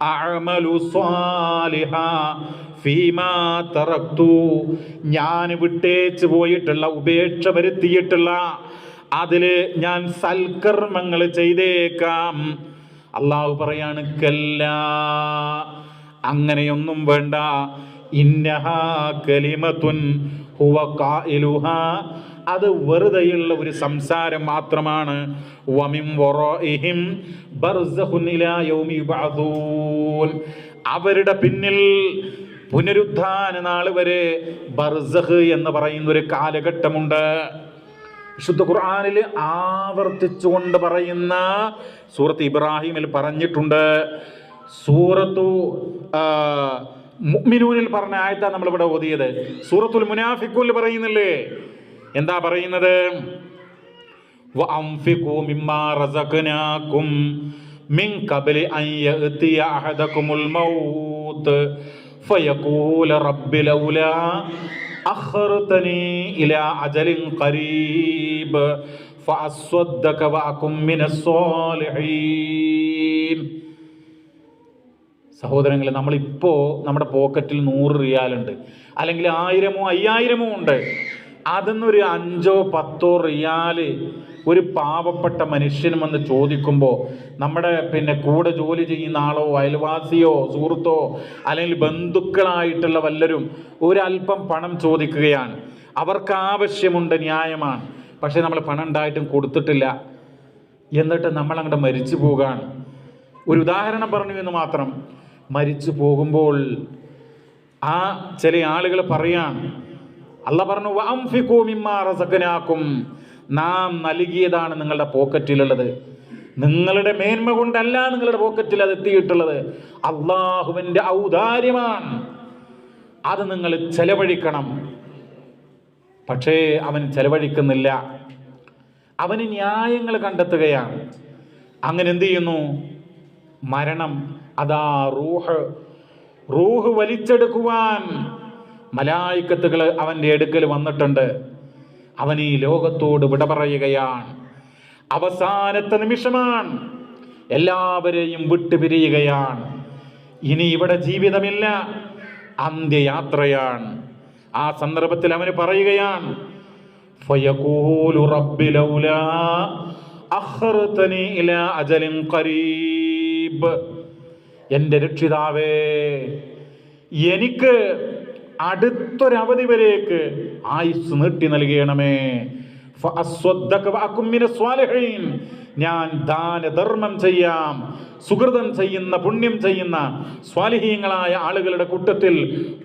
അഅമലു സ്വാലിഹാ ഫീമാ തറക്തു, ഞാൻ വിട്ടേച്ച് പോയിട്ടുള്ള, ഉപേക്ഷ വരുത്തിയിട്ടുള്ള അതിൽ ഞാൻ സൽക്കർമ്മങ്ങൾ ചെയ്തേക്കാം. അള്ളാഹു പറയാണ്, കല്ലാ, അങ്ങനെയൊന്നും വേണ്ട, ഇന്നഹാ കലിമത്തുൻ ഹുവ ഖായിലുഹാ, അത് വെറുതെയുള്ള ഒരു സംസാരം മാത്രമാണ്. വമിൻ വറാഇഹിം ബർസഖുൻ ഇലാ യൗമി യുബഅദൂൻ, അവരുടെ പിന്നിൽ പുനരുദ്ധാന നാൾ വരെ ബർസഖ് എന്ന് പറയുന്ന ഒരു കാലഘട്ടമുണ്ട്. വിശുദ്ധ ഖുർആനിൽ ആവർത്തിച്ചുകൊണ്ട് പറയുന്ന സൂറത്ത് ഇബ്രാഹിമിൽ പറഞ്ഞിട്ടുണ്ട്. സൂറത്തു മുഅ്മിനൂനിൽ പറഞ്ഞ ആയത്താണ് നമ്മളിവിടെ ഓതിയത്. സൂറത്തുൽ മുനാഫിഖൂനിൽ പറയുന്നില്ലേ, എന്താ പറയുന്നത്? വഅൻഫിഖൂ മിമ്മാ റസഖ്നാകും മിൻ ഖബ്ലി അൻ യഅതിയ അഹദകുമുൽ മൗത്ത് ഫയഖൂല റബ്ബി ലൗലാ അഖർതനി ഇലാ അജലിൻ ഖരീബ് ഫഅസ്വദ്ദക വഅകും മിനസ് സ്വാലിഹീൻ. സഹോദരങ്ങളെ, നമ്മളിപ്പോൾ നമ്മുടെ പോക്കറ്റിൽ 100 റിയാലുണ്ട്, അല്ലെങ്കിൽ 1000-ഓ 5000-ഓ ഉണ്ട്. അതിന്നൊരു 5-10 റിയാല് ഒരു പാവപ്പെട്ട മനുഷ്യനും വന്ന് ചോദിക്കുമ്പോൾ നമ്മുടെ കൂടെ ജോലി ചെയ്യുന്ന ആളോ അയൽവാസിയോ സുഹൃത്തോ അല്ലെങ്കിൽ ബന്ധുക്കളായിട്ടുള്ള വല്ലരും ഒരല്പം പണം ചോദിക്കുകയാണ്. അവർക്ക് ആവശ്യമുണ്ട്, ന്യായമാണ്. പക്ഷെ നമ്മൾ പണം ഉണ്ടായിട്ടും കൊടുത്തിട്ടില്ല, എന്നിട്ട് നമ്മളങ്ങോട്ട് മരിച്ചു പോവുകയാണ്. ഒരു ഉദാഹരണം പറഞ്ഞു എന്ന് മാത്രം. മരിച്ചു പോകുമ്പോൾ ആ ചില ആളുകൾ പറയാണ്, അല്ലാഹ് പറഞ്ഞു വഅൻഫിഖൂ മിമ്മാ റസഖനാകും, നാം നൽകിയതാണ് നിങ്ങളുടെ പോക്കറ്റിലുള്ളത്, നിങ്ങളുടെ മേന്മ കൊണ്ടല്ല നിങ്ങളുടെ പോക്കറ്റിൽ അത് എത്തിയിട്ടുള്ളത്, അള്ളാഹുവിൻ്റെ ഔദാര്യമാണ്, അത് നിങ്ങൾ ചെലവഴിക്കണം. പക്ഷേ അവൻ ചെലവഴിക്കുന്നില്ല, അവന് ന്യായങ്ങൾ കണ്ടെത്തുകയാണ്. അങ്ങനെ എന്ത് ചെയ്യുന്നു? മരണം അതാ റൂഹ് വലിച്ചെടുക്കുവാൻ മലായിക്കത്തുകൾ അവൻ്റെ അടുക്കൽ വന്നിട്ടുണ്ട്. അവൻ ഈ ലോകത്തോട് വിട പറയുകയാണ്. അവസാനത്തെ നിമിഷമാണ്, എല്ലാവരെയും വിട്ടുപിരിയുകയാണ്. ഇനി ഇവിടെ ജീവിതമില്ല, അന്ത്യയാത്രയാണ്. ആ സന്ദർഭത്തിൽ അവന് പറയുകയാണ്, ഫയഖൂലു റബ്ബി ലൗലാ അഖർതനി ഇലാ അജലിൻ ഖരീബ്, എൻ്റെ രക്ഷിതാവേ, എനിക്ക് അടുത്തൊരവധി വരേക്ക് ആയുസ് നീട്ടി നൽകണമേ. ഫഅസ്വദ്ദക വഅകും മിനസ് സ്വാലിഹീൻ, ഞാൻ ദാനധർമ്മം ചെയ്യാം, സുഹൃതം ചെയ്യുന്ന, പുണ്യം ചെയ്യുന്ന സ്വാലിഹീങ്ങളായ ആളുകളുടെ കൂട്ടത്തിൽ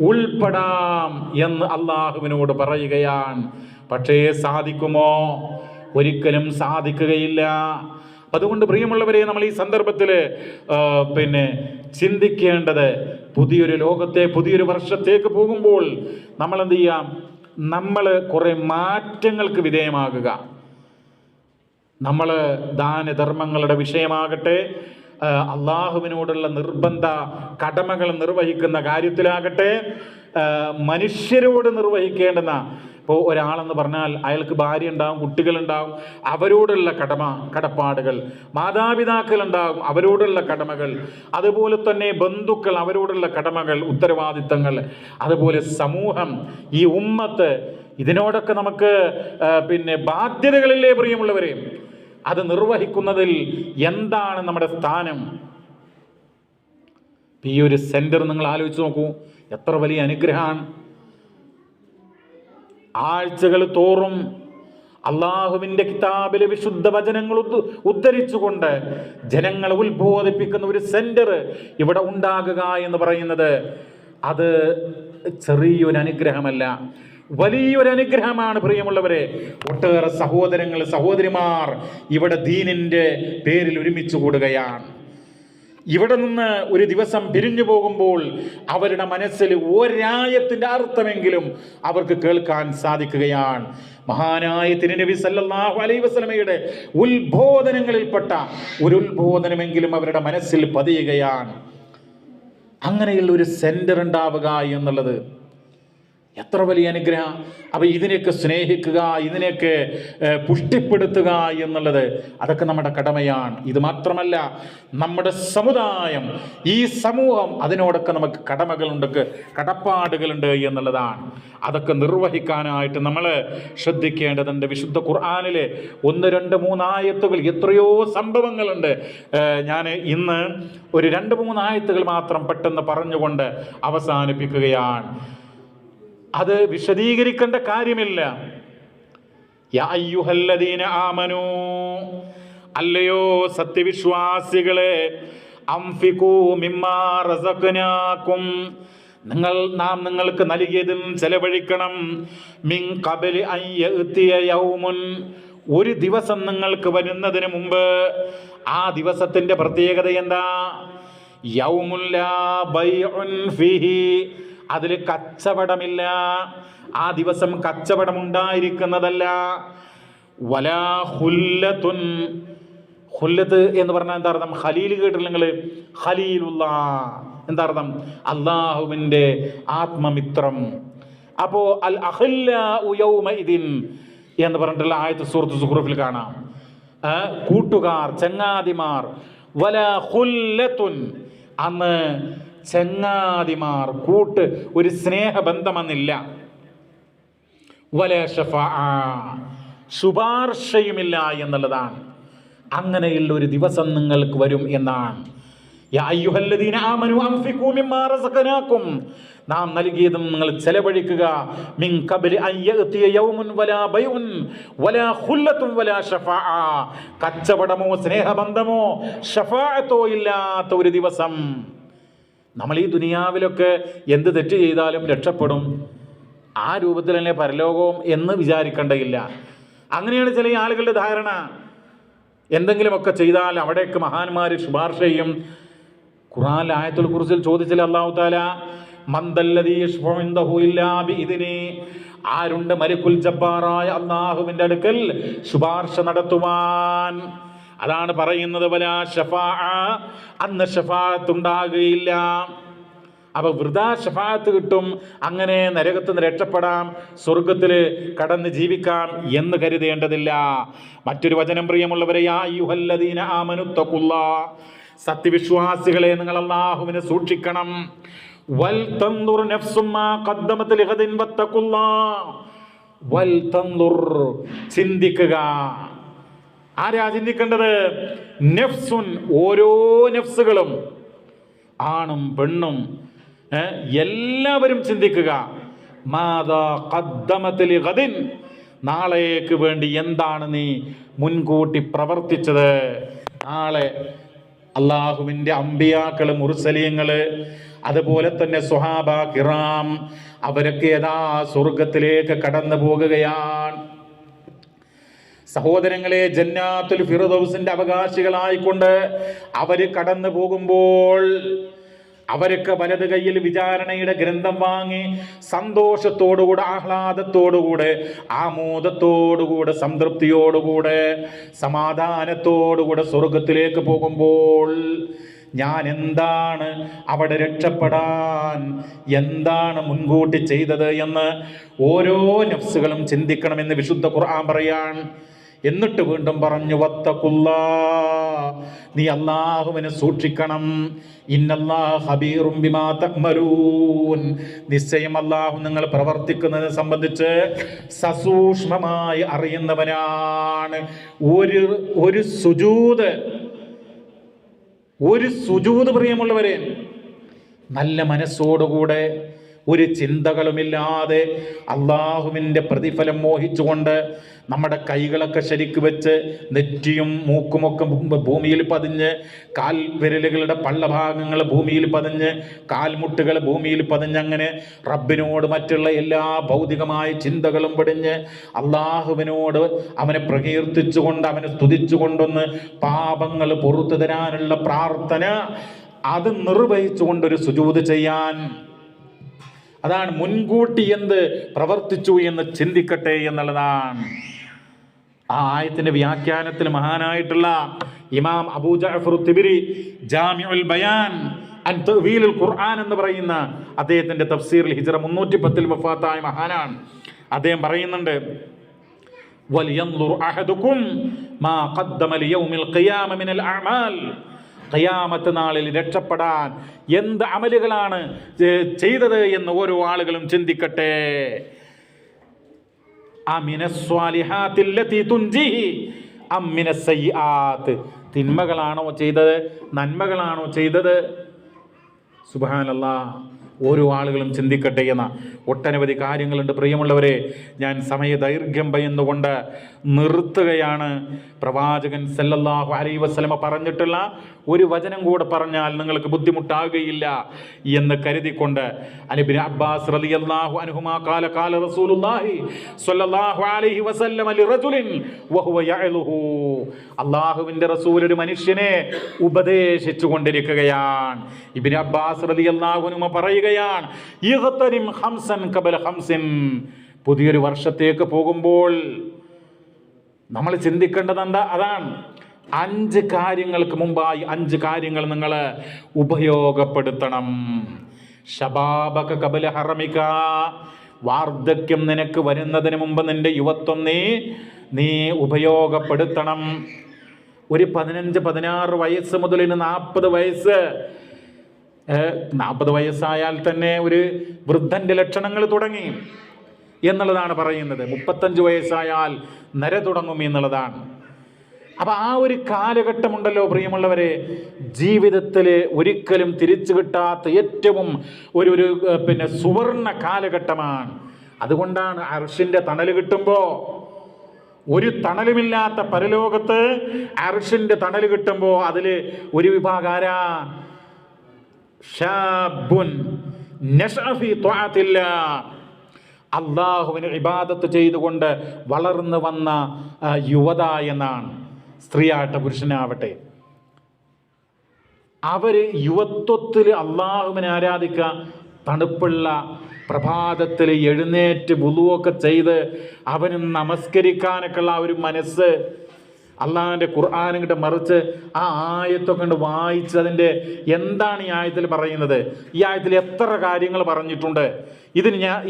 ഉൾപ്പെടാം എന്ന് അള്ളാഹുവിനോട് പറയുകയാണ്. പക്ഷേ സാധിക്കുമോ? ഒരിക്കലും സാധിക്കുകയില്ല. അതുകൊണ്ട് പ്രിയമുള്ളവരെ, നമ്മൾ ഈ സന്ദർഭത്തിൽ ചിന്തിക്കേണ്ടത്, പുതിയൊരു ലോകത്തെ, പുതിയൊരു വർഷത്തേക്ക് പോകുമ്പോൾ നമ്മൾ എന്ത് ചെയ്യാം? നമ്മൾ കുറെ മാറ്റങ്ങൾക്ക് വിധേയമാകുക. നമ്മൾ ദാനധർമ്മങ്ങളുടെ വിഷയമാകട്ടെ, അള്ളാഹുവിനോടുള്ള നിർബന്ധ കടമകൾ നിർവഹിക്കുന്ന കാര്യത്തിലാകട്ടെ, മനുഷ്യരോട് നിർവഹിക്കേണ്ടുന്ന, ഇപ്പോൾ ഒരാളെന്ന് പറഞ്ഞാൽ അയാൾക്ക് ഭാര്യ ഉണ്ടാവും, കുട്ടികളുണ്ടാവും, അവരോടുള്ള കടപ്പാടുകൾ, മാതാപിതാക്കൾ ഉണ്ടാവും, അവരോടുള്ള കടമകൾ, അതുപോലെ തന്നെ ബന്ധുക്കൾ, അവരോടുള്ള കടമകൾ, ഉത്തരവാദിത്തങ്ങൾ, അതുപോലെ സമൂഹം, ഈ ഉമ്മത്ത്, ഇതിനോടൊക്കെ നമുക്ക് ബാധ്യതകളില്ലേ പ്രിയമുള്ളവരെ? അത് നിർവഹിക്കുന്നതിൽ എന്താണ് നമ്മുടെ സ്ഥാനം? ഈ ഒരു സെന്റർ നിങ്ങൾ ആലോചിച്ച് നോക്കൂ, എത്ര വലിയ അനുഗ്രഹമാണ്. ആഴ്ചകൾ തോറും അള്ളാഹുവിൻ്റെ കിതാബിലെ വിശുദ്ധ വചനങ്ങൾ ഉദ്ധരിച്ചുകൊണ്ട് ജനങ്ങളെ ഉത്ബോധിപ്പിക്കുന്ന ഒരു സെന്റർ ഇവിടെ ഉണ്ടാകുക എന്ന് പറയുന്നത് അത് ചെറിയൊരു അനുഗ്രഹമല്ല, വലിയൊരു അനുഗ്രഹമാണ് പ്രിയമുള്ളവരെ. ഒട്ടേറെ സഹോദരങ്ങൾ, സഹോദരിമാർ ഇവിടെ ദീനിൻ്റെ പേരിൽ ഒരുമിച്ച് കൂടുകയാണ്. ഇവിടെ നിന്ന് ഒരു ദിവസം പിരിഞ്ഞു പോകുമ്പോൾ അവരുടെ മനസ്സിൽ ഒരായത്തിൻ്റെ അർത്ഥമെങ്കിലും അവർക്ക് കേൾക്കാൻ സാധിക്കുകയാണ്. മഹാനായ തിരുനബി സല്ലല്ലാഹു അലൈഹി വസല്ലമയുടെ ഉത്ബോധനങ്ങളിൽപ്പെട്ട ഒരു ഉത്ബോധനമെങ്കിലും അവരുടെ മനസ്സിൽ പതിയുകയാണ്. അങ്ങനെയുള്ള ഒരു സെന്റർ ഉണ്ടാവുക എന്നുള്ളത് എത്ര വലിയ അനുഗ്രഹം. അപ്പോൾ ഇതിനെയൊക്കെ സ്നേഹിക്കുക, ഇതിനെയൊക്കെ പുഷ്ടിപ്പെടുത്തുക എന്നുള്ളത് അതൊക്കെ നമ്മുടെ കടമയാണ്. ഇത് മാത്രമല്ല, നമ്മുടെ സമുദായം, ഈ സമൂഹം, അതിനോടൊക്കെ നമുക്ക് കടമകളുണ്ട്, കടപ്പാടുകളുണ്ട് എന്നുള്ളതാണ്. അതൊക്കെ നിർവഹിക്കാനായിട്ട് നമ്മൾ ശ്രദ്ധിക്കേണ്ടതുണ്ട്. വിശുദ്ധ ഖുർആനിലെ 1, 2, 3 ആയത്തുകൾ, എത്രയോ സംഭവങ്ങളുണ്ട്. ഞാൻ ഇന്ന് ഒരു 2-3 ആയത്തുകൾ മാത്രം പെട്ടെന്ന് പറഞ്ഞുകൊണ്ട് അവസാനിപ്പിക്കുകയാണ്. അത് വിശദീകരിക്കേണ്ട കാര്യമില്ല. യാ അയ്യുഹല്ലദീന ആമനൂ, അല്ലയോ സത്യവിശ്വാസികളെ, അംഫിഖൂ മിമ്മാ റസഖ്നാകും, നാം നിങ്ങൾക്ക് നൽകിയതിൽ ചെലവഴിക്കണം. മിൻ ഖബലി അൻ യഅതിയ യൗമുൻ, ഒരു ദിവസം നിങ്ങൾക്ക് വരുന്നതിന് മുമ്പ്. ആ ദിവസത്തിന്റെ പ്രത്യേകത എന്താ? യൗമുൽ ലാ ബൈഉൻ ഫീഹി, അതിൽ കച്ചവടമില്ല. ആ ദിവസം കച്ചവടം ഉണ്ടായിരിക്കുന്നതല്ല. വലാ ഖുല്ലത്തുൻ, ഖുല്ലത്ത് എന്ന് പറഞ്ഞാൽ എന്താ അർത്ഥം? ഖലീൽ കേട്ടില്ല നിങ്ങൾ? ഖലീലുള്ള എന്താ അർത്ഥം? അള്ളാഹുവിൻ്റെ ആത്മമിത്രം. അപ്പോൾ അൽ അഖില്ലാഉ യൗമഇദിൻ എന്ന് പറഞ്ഞിട്ടുള്ള ആയത്ത് സൂറത്ത് സുഖ്റൂഫിൽ കാണാം. കൂട്ടുകാർ, ചങ്ങാതിമാർ. വലാ ഖുല്ലത്തുൻ, അന്ന് ചങ്ങാതിമാർ, കൂട്ട്, ഒരു സ്നേഹബന്ധമെന്നില്ല. വലാ ശഫാഅ, ശുപാർശയുമില്ല എന്നുള്ളതാണ്. അങ്ങനെയുള്ള ഒരു ദിവസം നിങ്ങൾക്ക് വരും എന്നാണ്. യാ അയ്യുഹല്ലദീന ആമനു അൻഫിഖൂ മിമ്മാ റസഖനാകും, നാം നൽകിയതും നിങ്ങൾ ചെലവഴിക്കുക. മിൻ ഖബ്ലി അൻ യഅതിയ യൗമുൻ വലാ ബൈഉൻ വലാ ഖുല്ലത്തുൻ വലാ ശഫാഅ, കച്ചവടമോ സ്നേഹബന്ധമോ ശഫാഅത്തോ ഇല്ലാത്ത ഒരു ദിവസം. നമ്മൾ ഈ ദുനിയാവിലൊക്കെ എന്ത് തെറ്റ് ചെയ്താലും രക്ഷപ്പെടും, ആ രൂപത്തിൽ തന്നെ പരലോകവും എന്ന് വിചാരിക്കേണ്ടതില്ല. അങ്ങനെയാണ് ചില ആളുകളുടെ ധാരണ. എന്തെങ്കിലുമൊക്കെ ചെയ്താൽ അവിടേക്ക് മഹാന്മാർ ശുപാർശ ചെയ്യും. ഖുർആൻ ആയത്തുൽ കുർസിയിൽ ചോദിച്ചില്ല അല്ലാഹു തആല, മന്ദല്ലദീ യശ്ഫഉ ഇൻദഹു ഇല്ലാ ബിഇദ്നി, ആരുണ്ട് മലിക്കുൽ ജബ്ബാറായ അല്ലാഹുവിന്റെ അടുക്കൽ ശുപാർശ നടത്തുവാൻ. അതാണ് പറയുന്നത് വലാ ശഫാഅ, അന്ന് ശഫാഅത്ത് ഉണ്ടാകുകയില്ല. അപ്പൊ വൃഥാ ശഫാഅത്ത് കിട്ടും, അങ്ങനെ നരകത്ത് നിന്ന് രക്ഷപ്പെടാം, സ്വർഗത്തിൽ കടന്ന് ജീവിക്കാം എന്ന് കരുതേണ്ടതില്ല. മറ്റൊരു വചനം പ്രിയമുള്ളവരെ, യാ അയ്യുഹല്ലദീന ആമനു തഖുല്ലാഹ്, സത്യവിശ്വാസികളെ നിങ്ങൾ അല്ലാഹുവിനെ സൂക്ഷിക്കണം. വൽ തൻദുർ നഫ്സും മാ ഖദ്ദമത് ലിഗദിൻ വത്തഖുല്ലാഹ്, വൽ തൻദുർ, ചിന്തിക്കുക. ആരാ ചിന്തിക്കേണ്ടത്? നഫ്സുൻ, ഓരോ നഫ്സുകളും, ആണും പെണ്ണും എല്ലാവരും ചിന്തിക്കുക. മാദാ ഖദ്ദമത് ലിഗദിൻ, നാളേക്ക് വേണ്ടി എന്താണ് നീ മുൻകൂട്ടി പ്രവർത്തിച്ചത്. നാളെ അള്ളാഹുവിൻ്റെ അമ്പിയാക്കള്, മുർസലീങ്ങള്, അതുപോലെ തന്നെ സ്വഹാബ കിറാം, അവരൊക്കെ യഥാ സ്വർഗത്തിലേക്ക് കടന്നു പോകുകയാണ്. സഹോദരങ്ങളെ, ജന്നാത്തുൽ ഫിർദൗസിന്റെ അവകാശികളായിക്കൊണ്ട് അവര് കടന്നു പോകുമ്പോൾ അവരൊക്കെ വലത് കയ്യിൽ വിചാരണയുടെ ഗ്രന്ഥം വാങ്ങി സന്തോഷത്തോടുകൂടെ, ആഹ്ലാദത്തോടുകൂടെ, ആമോദത്തോടുകൂടെ, സംതൃപ്തിയോടുകൂടെ, സമാധാനത്തോടുകൂടെ സ്വർഗത്തിലേക്ക് പോകുമ്പോൾ ഞാൻ എന്താണ് അവിടെ രക്ഷപ്പെടാൻ എന്താണ് മുൻകൂട്ടി ചെയ്തത് എന്ന് ഓരോ നഫ്സുകളും ചിന്തിക്കണമെന്ന് വിശുദ്ധ ഖുർആൻ പറയാൻ. എന്നിട്ട് വീണ്ടും പറഞ്ഞു വത്തഖുല്ലാഹ്, നീ അല്ലാഹുവിനെ സൂക്ഷിക്കണം. ഇന്നല്ലാഹ ഖബീറും ബിമാ തഅമലൂൻ, നിശ്ചയം അല്ലാഹു നിങ്ങൾ പ്രവർത്തിക്കുന്നതിനെ സംബന്ധിച്ച് സസൂക്ഷ്മമായി അറിയുന്നവനാണ്. ഒരു സുജൂദ് പ്രിയമുള്ളവരെ, നല്ല മനസ്സോടുകൂടെ, ഒരു ചിന്തകളുമില്ലാതെ, അള്ളാഹുവിൻ്റെ പ്രതിഫലം മോഹിച്ചുകൊണ്ട് നമ്മുടെ കൈകളൊക്കെ ശരിക്ക് വെച്ച് നെറ്റിയും മൂക്കുമൊക്കെ ഭൂമിയിൽ പതിഞ്ഞ്, കാൽവിരലുകളുടെ പള്ളഭാഗങ്ങൾ ഭൂമിയിൽ പതിഞ്ഞ്, കാൽമുട്ടുകൾ ഭൂമിയിൽ പതിഞ്ഞ്, അങ്ങനെ റബ്ബിനോട് മറ്റുള്ള എല്ലാ ഭൗതികമായ ചിന്തകളും വെടിഞ്ഞ് അള്ളാഹുവിനോട് അവനെ പ്രകീർത്തിച്ചുകൊണ്ട്, അവനെ സ്തുതിച്ചുകൊണ്ടൊന്ന് പാപങ്ങൾ പുറത്തു തരാനുള്ള പ്രാർത്ഥന അത് നിർവഹിച്ചുകൊണ്ടൊരു സുജൂദ് ചെയ്യാൻ. അതാണ് മുൻകൂട്ടി എന്ത് പ്രവർത്തിച്ചു എന്ന് ചിന്തിക്കട്ടെ എന്നുള്ളതാണ്. ആ ആയത്തിന്റെ വ്യാഖ്യാനത്തിൽ മഹാനായിട്ടുള്ള ഇമാം അബൂ ജഅഫർ തിബരി ജാമിഉൽ ബയാൻ അൻ തഅ്വീലുൽ ഖുർആൻ എന്ന് പറയുന്ന അദ്ദേഹത്തിന്റെ തഫ്സീറിൽ ഹിജ്റ 310 വഫാത്തായ മഹാനാണ്. അദ്ദേഹം പറയുന്നുണ്ട്, വലിയൻദുർ അഹദുക്കും മാ ഖദ്ദമ ലിയൗമിൽ ഖിയാമ മിനൽ അഅമാൽ, ഖിയാമത്ത് നാളിൽ രക്ഷപ്പെടാൻ എന്ത് അമലുകളാണ് ചെയ്തത് എന്ന് ഓരോ ആളുകളും ചിന്തിക്കട്ടെ. തിന്മകളാണോ ചെയ്തത്, നന്മകളാണോ ചെയ്തത്? സുബ്ഹാനല്ലാഹ്, ഓരോ ആളുകളും ചിന്തിക്കട്ടെ എന്ന ഒട്ടനവധി കാര്യങ്ങളുണ്ട് പ്രിയമുള്ളവരെ. ഞാൻ സമയദൈർഘ്യം ഭയന്നുകൊണ്ട് നിർത്തുകയാണ്. പ്രവാചകൻ സല്ലല്ലാഹു അലൈഹി വസല്ലമ പറഞ്ഞിട്ടുള്ള ഒരു വചനം കൂടെ പറഞ്ഞാൽ നിങ്ങൾക്ക് ബുദ്ധിമുട്ടാകുകയില്ല എന്ന് കരുതിക്കൊണ്ട്, ഇബ്നു അബ്ബാസ് റളിയല്ലാഹു അൻഹുമാ ഖാല ഖാല റസൂലുള്ളാഹി സ്വല്ലല്ലാഹു അലൈഹി വസല്ലമ ലിറജുലിൻ വഹുവ യഅലുഹു, അല്ലാഹുവിൻ്റെ റസൂൽ ഒരു മനുഷ്യനെ ഉപദേശിച്ചു കൊണ്ടിരിക്കുകയാണ്. ഇബ്നു അബ്ബാസ് റളിയല്ലാഹു അൻഹു പറയുകയാണ്, ഇഗ്തനിം ഖംസൻ ഖബല ഖംസിൻ, പുതിയൊരു വർഷത്തേക്ക് പോകുമ്പോൾ നമ്മൾ ചിന്തിക്കേണ്ടത് എന്താ? അതാണ് 5 കാര്യങ്ങൾക്ക് മുമ്പായി 5 കാര്യങ്ങൾ നിങ്ങൾ ഉപയോഗപ്പെടുത്തണം. ശബാബക ഖബല ഹറമിക, വാർദ്ധക്യം നിനക്ക് വരുന്നതിന് മുമ്പ് നിന്റെ യുവത്വം നീ ഉപയോഗപ്പെടുത്തണം. ഒരു 15-16 വയസ്സ് മുതൽ 40 വയസ്സ്, 40 വയസ്സായാൽ തന്നെ ഒരു വൃദ്ധന്റെ ലക്ഷണങ്ങൾ തുടങ്ങി. എന്നുള്ളതാണ് പറയുന്നത്. 35 വയസ്സായാൽ നര തുടങ്ങും എന്നുള്ളതാണ്. അപ്പം ആ ഒരു കാലഘട്ടമുണ്ടല്ലോ പ്രിയമുള്ളവരെ, ജീവിതത്തിൽ ഒരിക്കലും തിരിച്ചു കിട്ടാത്ത ഏറ്റവും ഒരു സുവർണ കാലഘട്ടമാണ്. അതുകൊണ്ടാണ് അർശിൻ്റെ തണൽ കിട്ടുമ്പോൾ, ഒരു തണലുമില്ലാത്ത പരലോകത്ത് അർശിൻ്റെ തണൽ കിട്ടുമ്പോൾ അതിൽ ഒരു വിഭാഗം ആരാ? ഷാബുൻ നശഅ ഫീ ത്വഅത്തില്ലാഹ്, അള്ളാഹുവിന് ഇബാദത്ത് ചെയ്തുകൊണ്ട് വളർന്നു വന്ന യുവത എന്നാണ്. സ്ത്രീയാവട്ടെ പുരുഷനാവട്ടെ, അവർ യുവത്വത്തിൽ അള്ളാഹുവിനെ ആരാധിക്കുക, തണുപ്പുള്ള പ്രഭാതത്തിൽ എഴുന്നേറ്റ് വുളുവൊക്കെ ചെയ്ത് അവന് നമസ്കരിക്കാനൊക്കെയുള്ള ആ ഒരു മനസ്സ്, അള്ളാഹുവിൻ്റെ ഖുർആൻ ഇങ്ങോട്ട് മറിച്ച് ആ ആയത്തൊക്കെ കൊണ്ട് വായിച്ച് അതിൻ്റെ എന്താണ് ഈ ആയത്തിൽ പറയുന്നത്, ഈ ആയത്തിൽ എത്ര കാര്യങ്ങൾ പറഞ്ഞിട്ടുണ്ട്,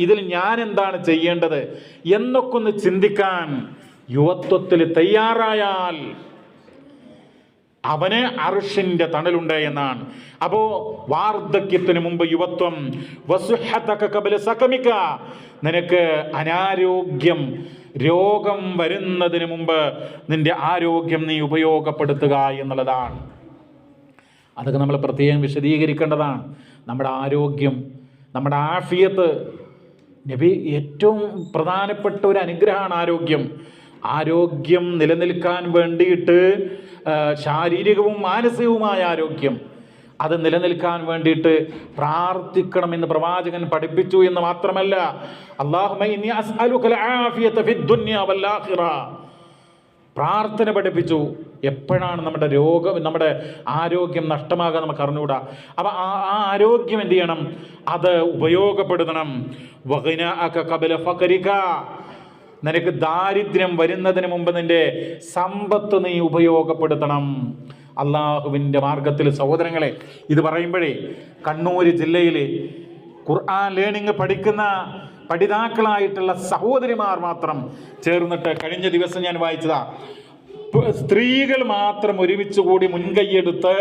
ഇതിൽ ഞാൻ എന്താണ് ചെയ്യേണ്ടത് എന്നൊക്കെ ഒന്ന് ചിന്തിക്കാൻ യുവത്വത്തിൽ തയ്യാറായാൽ അവന് അർശിൻ്റെ തണലുണ്ട് എന്നാണ്. അപ്പോൾ വാർദ്ധക്യത്തിന് മുമ്പ് യുവത്വം, വസുഹതക ഖബല സഖമിക, നിനക്ക് അനാരോഗ്യം, രോഗം വരുന്നതിന് മുമ്പ് നിന്റെ ആരോഗ്യം നീ ഉപയോഗപ്പെടുത്തുക എന്നുള്ളതാണ്. അതൊക്കെ നമ്മൾ പ്രത്യേകം വിശദീകരിക്കേണ്ടതാണ്. നമ്മുടെ ആരോഗ്യം, നമ്മുടെ ആഫിയത്ത്, നബി ഏറ്റവും പ്രധാനപ്പെട്ട ഒരു അനുഗ്രഹമാണ് ആരോഗ്യം. ആരോഗ്യം നിലനിൽക്കാൻ വേണ്ടിയിട്ട് ശാരീരികവും മാനസികവുമായ ആരോഗ്യം, അത് നിലനിൽക്കാൻ വേണ്ടിയിട്ട് പ്രാർത്ഥിക്കണമെന്ന് പ്രവാചകൻ പഠിപ്പിച്ചു എന്ന് മാത്രമല്ല, അല്ലാഹുമ്മ ഇന്നി അസ്അലുകൽ ആഫിയത ഫിദ്ദുനിയ വൽ ആഖിറ, പ്രാർത്ഥന പഠിപ്പിച്ചു. എപ്പോഴാണ് നമ്മുടെ ആരോഗ്യം നഷ്ടമാകാൻ നമുക്ക് അറിഞ്ഞുകൂടാ. അപ്പം ആ ആരോഗ്യം എന്ത് ചെയ്യണം? അത് ഉപയോഗപ്പെടുത്തണം. വഗിനാഅക ഖബല ഫഖരിക, നിനക്ക് ദാരിദ്ര്യം വരുന്നതിന് മുമ്പ് നിന്റെ സമ്പത്ത് നീ ഉപയോഗപ്പെടുത്തണം അള്ളാഹുവിൻ്റെ മാർഗത്തിൽ. സഹോദരങ്ങളെ, ഇത് പറയുമ്പോഴേ കണ്ണൂർ ജില്ലയിൽ ഖുർആൻ ലേണിംഗ് പഠിക്കുന്ന പഠിതാക്കളായിട്ടുള്ള സഹോദരിമാർ മാത്രം ചേർന്നിട്ട് കഴിഞ്ഞ ദിവസം ഞാൻ വായിച്ചതാ, സ്ത്രീകൾ മാത്രം ഒരുമിച്ച് കൂടി മുൻകൈയെടുത്ത്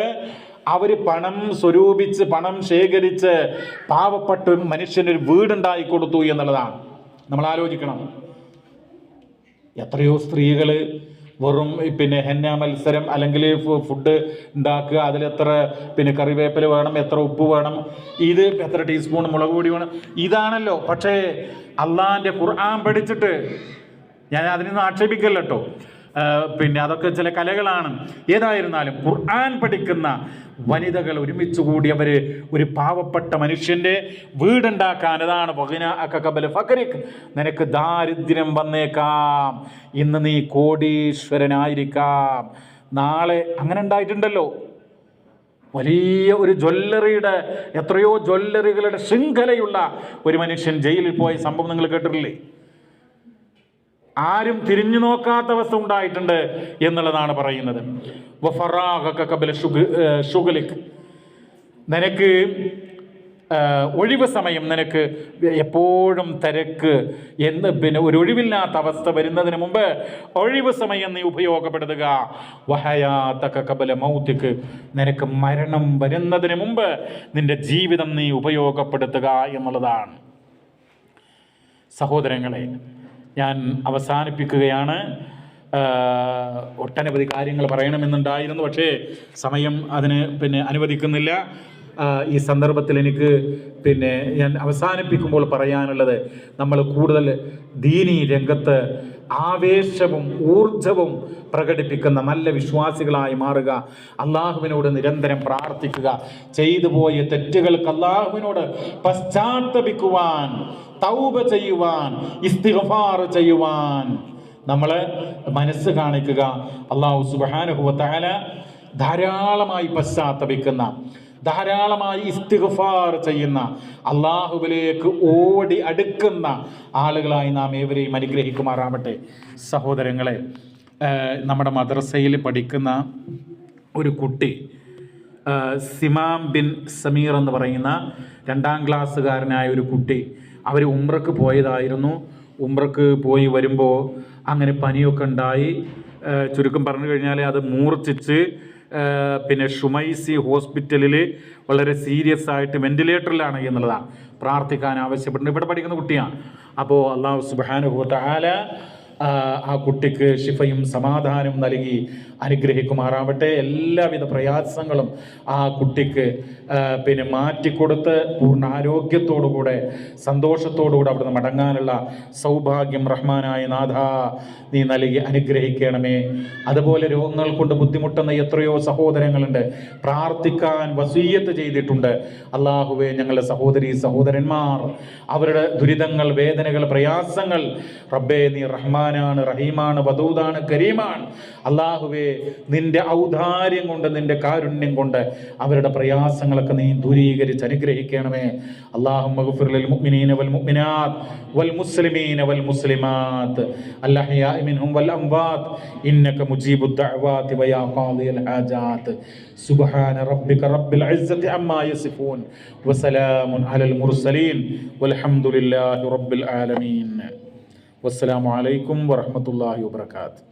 അവർ പണം സ്വരൂപിച്ച് പണം ശേഖരിച്ച് പാവപ്പെട്ട മനുഷ്യനൊരു വീടുണ്ടാക്കി കൊടുത്തു എന്നുള്ളതാണ്. നമ്മൾ ആലോചിക്കണം, എത്രയോ സ്ത്രീകൾ വെറും ഹെന്ന മത്സരം, അല്ലെങ്കിൽ ഫുഡ് ഉണ്ടാക്കുക, അതിലെത്ര കറിവേപ്പില വേണം, എത്ര ഉപ്പ് വേണം, ഇത് എത്ര ടീസ്പൂൺ മുളക് പൊടി വേണം, ഇതാണല്ലോ. പക്ഷേ അള്ളാഹിൻ്റെ ഖുർആൻ പഠിച്ചിട്ട്, ഞാൻ അതിനൊന്നും ആക്ഷേപിക്കല്ല കേട്ടോ, അതൊക്കെ ചില കലകളാണ്. ഏതായിരുന്നാലും ഖുർആൻ പഠിക്കുന്ന വനിതകൾ ഒരുമിച്ച് കൂടി അവർ ഒരു പാവപ്പെട്ട മനുഷ്യൻ്റെ വീടുണ്ടാക്കാൻ, അതാണ് വഗിനാഅക ഖബല ഫഖരിക, നിനക്ക് ദാരിദ്ര്യം വന്നേക്കാം, ഇന്ന് നീ കോടീശ്വരനായിരിക്കാം, നാളെ. അങ്ങനെ ഉണ്ടായിട്ടുണ്ടല്ലോ. വലിയ ഒരു ജ്വല്ലറിയുടെ, എത്രയോ ജ്വല്ലറികളുടെ ശൃംഖലയുള്ള ഒരു മനുഷ്യൻ ജയിലിൽ പോയ സംഭവം നിങ്ങൾ കേട്ടിട്ടില്ലേ? ആരും തിരിഞ്ഞു നോക്കാത്ത അവസ്ഥ ഉണ്ടായിട്ടുണ്ട് എന്നുള്ളതാണ് പറയുന്നത്. വഫറാഗക ഖബല ശുഗ്ലിക്, നിനക്ക് ഒഴിവ് സമയം, നിനക്ക് എപ്പോഴും തിരക്ക് എന്ന് ഒരു ഒഴിവില്ലാത്ത അവസ്ഥ വരുന്നതിന് മുമ്പ് ഒഴിവ് സമയം നീ ഉപയോഗപ്പെടുത്തുക. വഹയാതക ഖബല മൗതിക്, നിനക്ക് മരണം വരുന്നതിന് മുമ്പ് നിന്റെ ജീവിതം നീ ഉപയോഗപ്പെടുത്തുക എന്നുള്ളതാണ്. സഹോദരങ്ങളെ, ഞാൻ അവസാനിപ്പിക്കുകയാണ്. ഒട്ടനവധി കാര്യങ്ങൾ പറയണമെന്നുണ്ടായിരുന്നു, പക്ഷേ സമയം അതിന് അനുവദിക്കുന്നില്ല. ഈ സന്ദർഭത്തിൽ എനിക്ക് ഞാൻ അവസാനിപ്പിക്കുമ്പോൾ പറയാനുള്ളത്, നമ്മൾ കൂടുതൽ ദീനീ രംഗത്ത് ആവേശവും ഊർജവും പ്രകടിപ്പിക്കുന്ന നല്ല വിശ്വാസികളായി മാറുക. അള്ളാഹുവിനോട് നിരന്തരം പ്രാർത്ഥിക്കുക. ചെയ്തു പോയ തെറ്റുകൾക്ക് അള്ളാഹുവിനോട് പശ്ചാത്തപിക്കുവാൻ, തൗബ ചെയ്യുവാൻ, ഇസ്തിഗ്ഫാർ ചെയ്യുവാൻ നമ്മൾ മനസ്സ് കാണിക്കുക. അല്ലാഹു സുബ്ഹാനഹു വ തആല ധാരാളമായി പശ്ചാത്തപിക്കുന്ന, ധാരാളമായി ഇസ്തിഗ്ഫാർ ചെയ്യുന്ന, അള്ളാഹുവിലേക്ക് ഓടി അടുക്കുന്ന ആളുകളായി നാം ഏവരെയും അനുഗ്രഹിക്കുമാറാവട്ടെ. സഹോദരങ്ങളെ, നമ്മുടെ മദ്രസയിൽ പഠിക്കുന്ന ഒരു കുട്ടി, സിമാം ബിൻ സമീർ എന്ന് പറയുന്ന 2ാം ക്ലാസ്സുകാരനായ ഒരു കുട്ടി, അവർ ഉംറക്ക് പോയതായിരുന്നു. ഉംറക്ക് പോയി വരുമ്പോൾ അങ്ങനെ പനിയൊക്കെ ഉണ്ടായി. ചുരുക്കം പറഞ്ഞു കഴിഞ്ഞാൽ അത് മൂർച്ഛിച്ച് പിന്നെ ഷുമൈസി ഹോസ്പിറ്റലിൽ വളരെ സീരിയസ് ആയിട്ട് വെന്റിലേറ്ററിലാണ് എന്നുള്ളതാണ്. പ്രാർത്ഥിക്കാൻ ആവശ്യപ്പെട്ടിട്ടുണ്ട്. ഇവിടെ പഠിക്കുന്ന കുട്ടിയാണ്. അപ്പോൾ അല്ലാഹു സുബ്ഹാനഹു വ തആല ആ കുട്ടിക്ക് ശിഫയും സമാധാനവും നൽകി അനുഗ്രഹിക്കുമാറാവട്ടെ. എല്ലാവിധ പ്രയാസങ്ങളും ആ കുട്ടിക്ക് പിന്നെ മാറ്റിക്കൊടുത്ത് പൂർണ്ണ ആരോഗ്യത്തോടുകൂടെ സന്തോഷത്തോടുകൂടെ അവിടുന്ന് മടങ്ങാനുള്ള സൗഭാഗ്യം റഹ്മാനായ നാഥ നീ നൽകി അനുഗ്രഹിക്കണമേ. അതുപോലെ രോഗങ്ങൾ കൊണ്ട് ബുദ്ധിമുട്ടുന്ന എത്രയോ സഹോദരങ്ങളുണ്ട്, പ്രാർത്ഥിക്കാൻ വസീയത്ത് ചെയ്തിട്ടുണ്ട്. അള്ളാഹുവേ, ഞങ്ങളുടെ സഹോദരി സഹോദരന്മാർ അവരുടെ ദുരിതങ്ങൾ, വേദനകൾ, പ്രയാസങ്ങൾ റബ്ബേ നീ റഹ്മാനാണ്, റഹീമാണ്, വദൂദാണ്, കരീമാണ്. അള്ളാഹുവേ, നിന്റെ ഔദാര്യം കൊണ്ട്, നിന്റെ കാരുണ്യം കൊണ്ട് അവരുടെ പ്രയാസങ്ങളൊക്കെ നീ ദൂരീകരിച്ച് അനുഗ്രഹിക്കണമേ. അല്ലാഹുമ്മ ഗ്ഫിർ ലിൽ മുഅ്മിനീന വൽ മുഅ്മിനാത്ത് വൽ മുസ്ലിമീന വൽ മുസ്ലിമാത്ത് അൽ അഹ്യാഇ മിൻഹും വൽ അംവാത്ത് ഇന്നക മുജീബുദ് ദഅവാതി വയാ ഖാദിയൽ ഹാജാത്ത്. സുബ്ഹാന റബ്ബിക റബ്ബിൽ ഇസ്സതി അമ്മാ യസിഫൂൻ വസലാമുൻ അലൽ മുർസലീൻ വൽഹംദുലില്ലാഹി റബ്ബിൽ ആലമീൻ. വസ്സലാമു അലൈക്കും വറഹ്മത്തുള്ളാഹി വബറകാതുഹു.